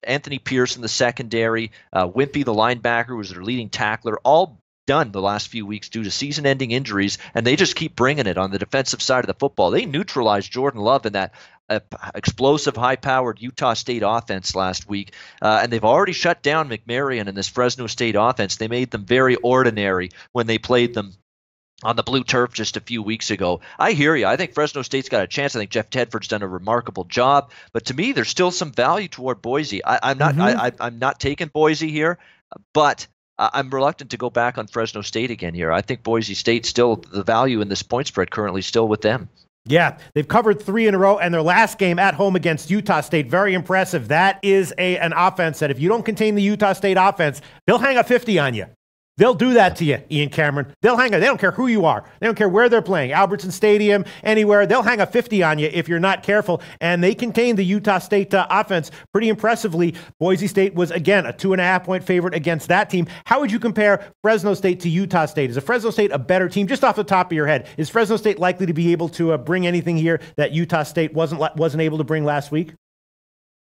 D: Anthony Pierce in the secondary. Wimpy, the linebacker, was their leading tackler. All done the last few weeks due to season-ending injuries, and they just keep bringing it on the defensive side of the football. They neutralized Jordan Love in that explosive, high-powered Utah State offense last week, and they've already shut down McMarion in this Fresno State offense. They made them very ordinary when they played them on the blue turf just a few weeks ago. I hear you. I think Fresno State's got a chance. I think Jeff Tedford's done a remarkable job, but to me, there's still some value toward Boise. I'm not taking Boise here, but I'm reluctant to go back on Fresno State again here. I think Boise State still, the value in this point spread currently still with them.
B: Yeah, they've covered 3 in a row, and their last game at home against Utah State, very impressive. That is an offense that if you don't contain the Utah State offense, they'll hang a 50 on you. They'll do that to you, Ian Cameron. They'll hang a, they don't care who you are. They don't care where they're playing, Albertson Stadium, anywhere. They'll hang a 50 on you if you're not careful. And they contained the Utah State offense pretty impressively. Boise State was, again, a 2.5-point favorite against that team. How would you compare Fresno State to Utah State? Is Fresno State a better team? Just off the top of your head, is Fresno State likely to be able to bring anything here that Utah State wasn't able to bring last week?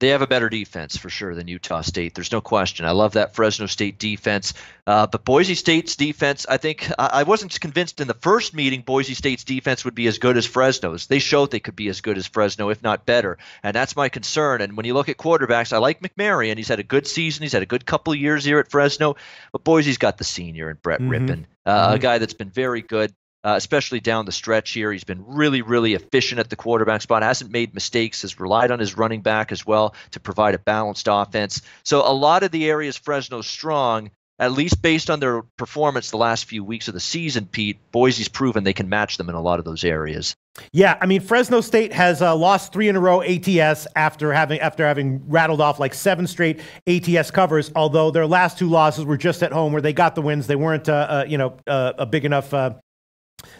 D: They have a better defense for sure than Utah State. There's no question. I love that Fresno State defense. But Boise State's defense, I think I wasn't convinced in the first meeting Boise State's defense would be as good as Fresno's. They showed they could be as good as Fresno, if not better. And that's my concern. And when you look at quarterbacks, I like McMarion. He's had a good season. He's had a good couple of years here at Fresno. But Boise's got the senior in Brett Rippon, a guy that's been very good. Especially down the stretch here. He's been really, really efficient at the quarterback spot, hasn't made mistakes, has relied on his running back as well to provide a balanced offense. So a lot of the areas Fresno's strong, at least based on their performance the last few weeks of the season, Pete, Boise's proven they can match them in a lot of those areas.
B: Yeah, I mean, Fresno State has lost 3 in a row ATS after having rattled off like 7 straight ATS covers, although their last 2 losses were just at home where they got the wins. They weren't, a big enough...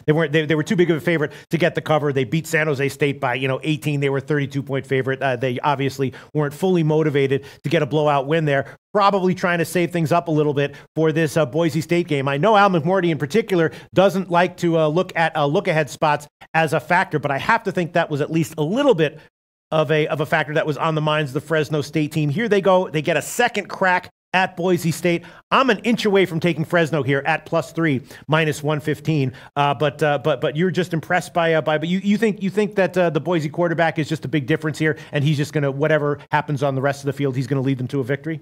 B: They were too big of a favorite to get the cover. They beat San Jose State by 18. They were 32-point favorite. They obviously weren't fully motivated to get a blowout win there. Probably trying to save things up a little bit for this Boise State game. I know Al McMorty in particular doesn't like to look at look-ahead spots as a factor, but I have to think that was at least a little bit of a factor that was on the minds of the Fresno State team. Here they go. They get a second crack at Boise State. I'm an inch away from taking Fresno here at +3, -115. But you're just impressed by but you think that the Boise quarterback is just a big difference here, and he's just going to, whatever happens on the rest of the field, he's going to lead them to a victory?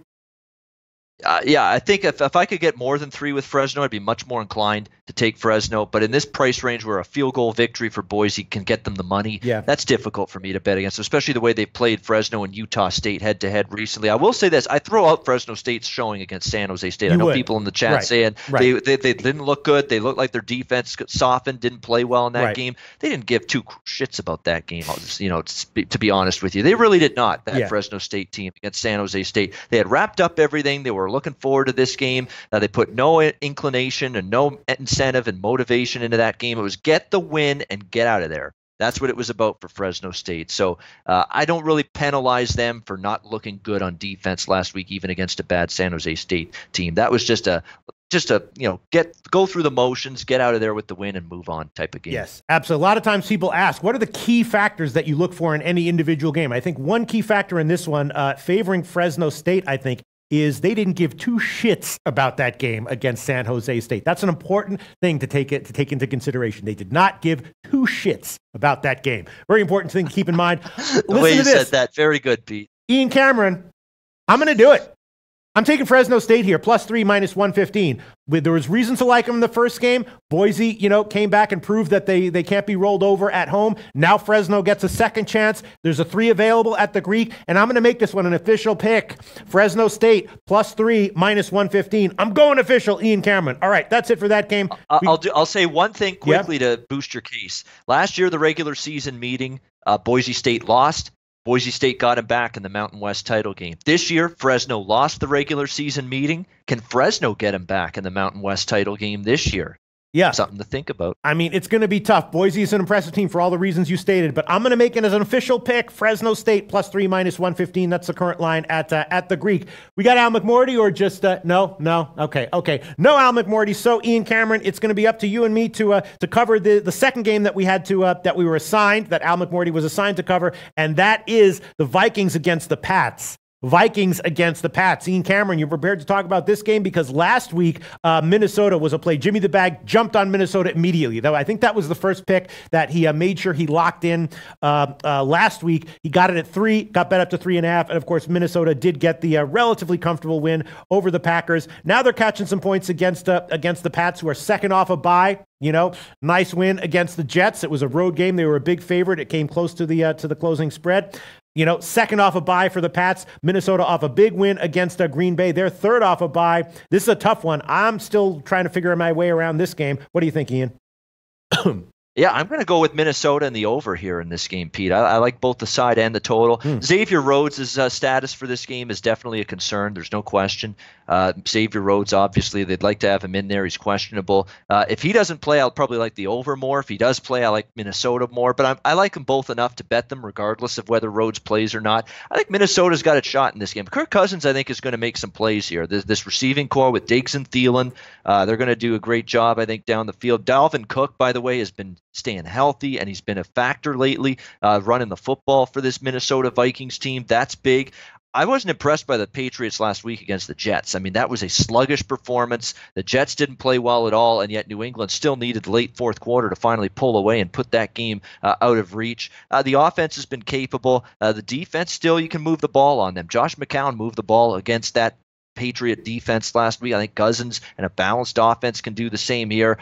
D: Yeah, I think if I could get more than 3 with Fresno, I'd be much more inclined to take Fresno. But in this price range where a field goal victory for Boise can get them the money, that's difficult for me to bet against, especially the way they played Fresno and Utah State head-to-head recently. I will say this. I throw out Fresno State's showing against San Jose State. I know people in the chat saying they didn't look good. They looked like their defense softened, didn't play well in that game. They didn't give 2 shits about that game, to be honest with you. They really did not, that Fresno State team against San Jose State. They had wrapped up everything. They were looking forward to this game. They put no inclination and no incentive and motivation into that game. It was get the win and get out of there. That's what it was about for Fresno State. So I don't really penalize them for not looking good on defense last week, even against a bad San Jose State team. That was just a go through the motions, get out of there with the win and move on type of game.
B: Yes, absolutely. A lot of times people ask, what are the key factors that you look for in any individual game? I think one key factor in this one, favoring Fresno State, I think, is they didn't give 2 shits about that game against San Jose State. That's an important thing to take into consideration. They did not give 2 shits about that game. Very important thing to keep in mind.
D: The way you said that, very good, Pete.
B: Ian Cameron, I'm going to do it. I'm taking Fresno State here, +3, -115. There was reason to like them in the first game. Boise, came back and proved that they can't be rolled over at home. Now Fresno gets a second chance. There's a 3 available at the Greek, and I'm going to make this one an official pick. Fresno State, +3, -115. I'm going official, Ian Cameron. All right, that's it for that game.
D: I'll say one thing quickly to boost your case. Last year, the regular season meeting, Boise State lost. Boise State got him back in the Mountain West title game. This year, Fresno lost the regular season meeting. Can Fresno get him back in the Mountain West title game this year?
B: Yeah.
D: Something to think about.
B: I mean, it's going to be tough. Boise is an impressive team for all the reasons you stated, but I'm going to make it as an official pick. Fresno State +3 -115. That's the current line at the Greek. We got Al McMorty or just no? Okay. No Al McMorty. So Ian Cameron, it's going to be up to you and me to cover the second game that we had that we were assigned, that Al McMorty was assigned to cover, and that is the Vikings against the Pats. Vikings against the Pats. Ian Cameron, you're prepared to talk about this game because last week Minnesota was a play. Jimmy the Bag jumped on Minnesota immediately. Though I think that was the first pick that he made sure he locked in last week. He got it at 3, got bet up to 3.5, and of course Minnesota did get the relatively comfortable win over the Packers. Now they're catching some points against the Pats, who are second off a bye. Nice win against the Jets. It was a road game. They were a big favorite. It came close to the closing spread. Second off a bye for the Pats. Minnesota off a big win against Green Bay. They're third off a bye. This is a tough one. I'm still trying to figure my way around this game. What do you think, Ian?
D: Yeah, I'm going to go with Minnesota and the over here in this game, Pete. I like both the side and the total. Xavier Rhodes' status for this game is definitely a concern. There's no question. Xavier Rhodes, obviously, they'd like to have him in there. He's questionable. If he doesn't play, I'll probably like the over more. If he does play, I like Minnesota more. But I like them both enough to bet them regardless of whether Rhodes plays or not. I think Minnesota's got a shot in this game. Kirk Cousins, I think, is going to make some plays here. This receiving core with Diggs and Thielen, they're going to do a great job, I think, down the field. Dalvin Cook, by the way, has been staying healthy, and he's been a factor lately running the football for this Minnesota Vikings team. That's big. I wasn't impressed by the Patriots last week against the Jets. I mean, that was a sluggish performance. The Jets didn't play well at all, and yet New England still needed late fourth quarter to finally pull away and put that game out of reach. The offense has been capable. The defense, still, you can move the ball on them. Josh McCown moved the ball against that Patriot defense last week. I think Cousins and a balanced offense can do the same here.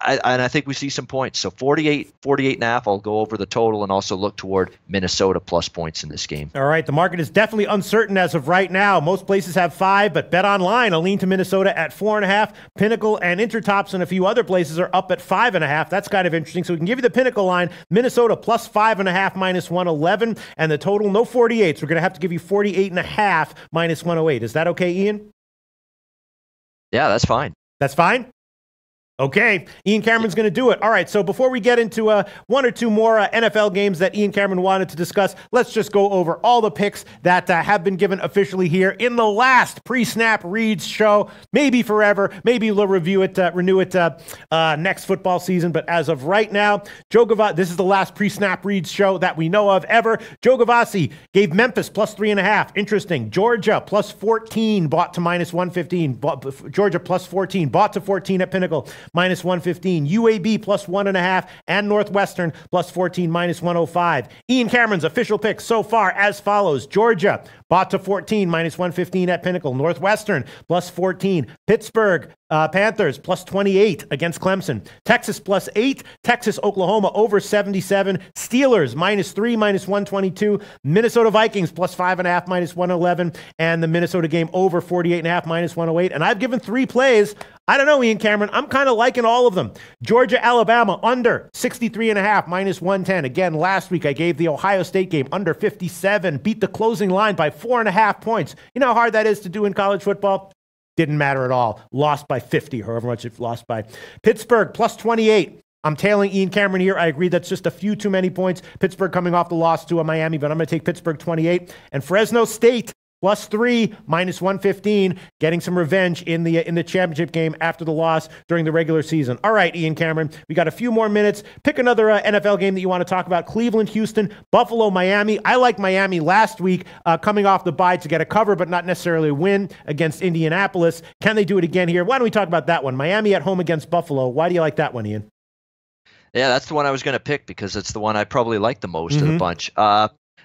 D: And I think we see some points. So 48.5, I'll go over the total and also look toward Minnesota plus points in this game.
B: All right, the market is definitely uncertain as of right now. Most places have 5, but Bet Online, I'll lean to Minnesota at 4.5. Pinnacle and Intertops and a few other places are up at 5.5. That's kind of interesting. So we can give you the Pinnacle line, Minnesota plus 5.5 -111, and the total, no 48s. We're going to have to give you 48.5 -108. Is that okay, Ian?
D: Yeah, that's fine.
B: That's fine? Okay, Ian Cameron's going to do it. All right, so before we get into one or two more NFL games that Ian Cameron wanted to discuss, let's just go over all the picks that have been given officially here in the last pre-snap reads show. Maybe forever, maybe we'll renew it next football season. But as of right now, Joe Gavassi, this is the last pre-snap reads show that we know of ever. Joe Gavassi gave Memphis plus 3.5. Interesting. Georgia plus 14, bought to -115. Georgia plus 14, bought to 14 at Pinnacle. -115, UAB plus 1.5, and Northwestern plus 14 -105. Ian Cameron's official picks so far as follows: Georgia bought to 14 -115 at Pinnacle, Northwestern plus 14, Pittsburgh Panthers plus 28 against Clemson, Texas plus 8, Texas Oklahoma over 77, Steelers -3 -122, Minnesota Vikings plus 5.5 -111, and the Minnesota game over 48.5 -108. And I've given 3 plays. I don't know, Ian Cameron. I'm kind of liking all of them. Georgia, Alabama, under 63.5 -110. Again, last week I gave the Ohio State game under 57. Beat the closing line by 4.5 points. You know how hard that is to do in college football? Didn't matter at all. Lost by 50, however much it lost by. Pittsburgh, plus 28. I'm tailing Ian Cameron here. I agree that's just a few too many points. Pittsburgh coming off the loss to Miami, but I'm going to take Pittsburgh 28. And Fresno State, plus 3, -115, getting some revenge in the championship game after the loss during the regular season. All right, Ian Cameron, we got a few more minutes. Pick another NFL game that you want to talk about. Cleveland, Houston, Buffalo, Miami. I like Miami last week coming off the bye to get a cover, but not necessarily a win against Indianapolis. Can they do it again here? Why don't we talk about that one? Miami at home against Buffalo. Why do you like that one, Ian?
D: Yeah, that's the one I was going to pick because it's the one I probably like the most of the bunch.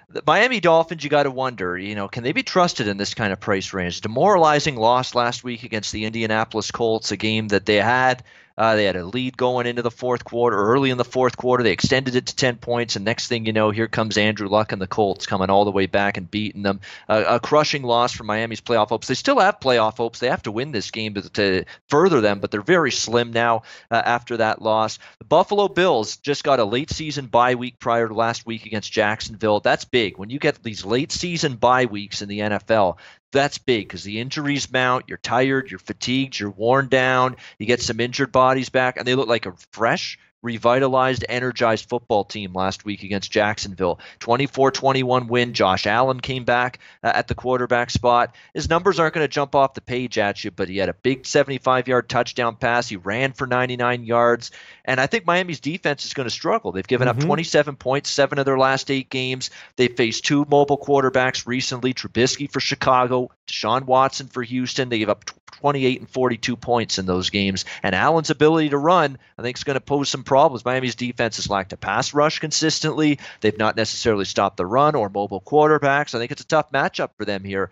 D: The Miami Dolphins, you got to wonder, can they be trusted in this kind of price range? Demoralizing loss last week against the Indianapolis Colts, a game that they had a lead going into the fourth quarter, early in the fourth quarter. They extended it to 10 points, and next thing you know, here comes Andrew Luck and the Colts coming all the way back and beating them. A crushing loss for Miami's playoff hopes. They still have playoff hopes. They have to win this game to further them, but they're very slim now after that loss. The Buffalo Bills just got a late season bye week prior to last week against Jacksonville. That's big. When you get these late season bye weeks in the NFL, that's big because the injuries mount. You're tired, you're fatigued, you're worn down. You get some injured bodies back, and they look like a fresh, revitalized, energized football team last week against Jacksonville. 24-21 win. Josh Allen came back at the quarterback spot. His numbers aren't going to jump off the page at you, but he had a big 75-yard touchdown pass. He ran for 99 yards. And I think Miami's defense is going to struggle. They've given up 27 points, 7 of their last 8 games. They've faced 2 mobile quarterbacks recently, Trubisky for Chicago, Deshaun Watson for Houston. They gave up 28 and 42 points in those games. And Allen's ability to run, I think, is going to pose some problems. Miami's defense has lacked a pass rush consistently. They've not necessarily stopped the run or mobile quarterbacks. I think it's a tough matchup for them here.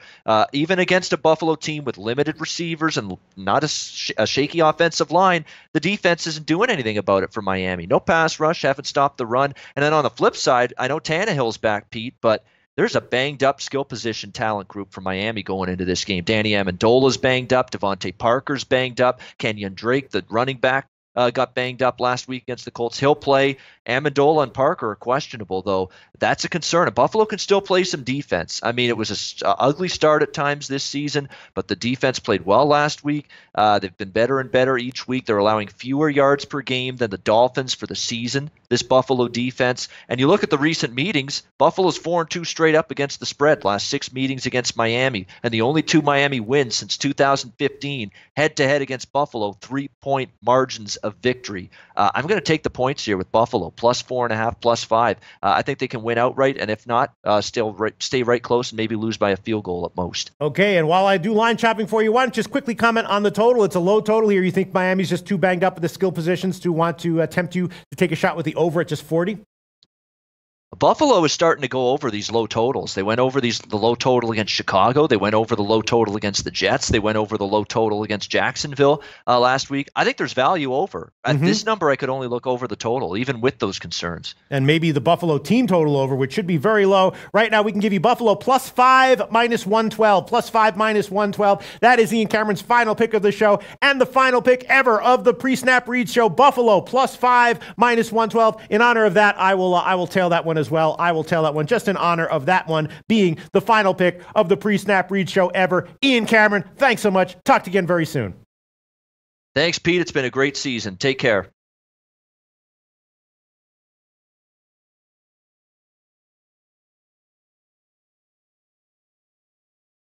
D: Even against a Buffalo team with limited receivers and not a shaky offensive line, the defense isn't doing anything about it for Miami. No pass rush, haven't stopped the run. And then on the flip side, I know Tannehill's back, Pete, but there's a banged-up skill position talent group for Miami going into this game. Danny Amendola's banged up. Devontae Parker's banged up. Kenyon Drake, the running back, got banged up last week against the Colts. He'll play. Amendola and Parker are questionable, though. That's a concern. And Buffalo can still play some defense. I mean, it was an ugly start at times this season, but the defense played well last week. They've been better and better each week. They're allowing fewer yards per game than the Dolphins for the season, this Buffalo defense. And you look at the recent meetings, Buffalo's 4-2 straight up against the spread, last 6 meetings against Miami. And the only 2 Miami wins since 2015, head-to-head against Buffalo, 3-point margins of victory. I'm going to take the points here with Buffalo, plus 4.5, plus 5. I think they can win outright, and if not, stay right close and maybe lose by a field goal at most.
B: Okay, and while I do line chopping for you, why don't you just quickly comment on the total? It's a low total here. You think Miami's just too banged up with the skill positions to want to tempt you to take a shot with the over at just 40?
D: Buffalo is starting to go over these low totals. They went over the low total against Chicago. They went over the low total against the Jets. They went over the low total against Jacksonville last week. I think there's value over. At this number, I could only look over the total, even with those concerns.
B: And maybe the Buffalo team total over, which should be very low. Right now, we can give you Buffalo plus 5 minus 112. Plus 5 minus 112. That is Ian Cameron's final pick of the show and the final pick ever of the Pre-Snap Read Show. Buffalo plus 5 minus 112. In honor of that, I will tail that one as well. I will tell that one just in honor of that one being the final pick of the Pre-Snap Read Show ever. Ian Cameron, thanks so much. Talk to you again very soon.
D: Thanks, Pete. It's been a great season. Take care.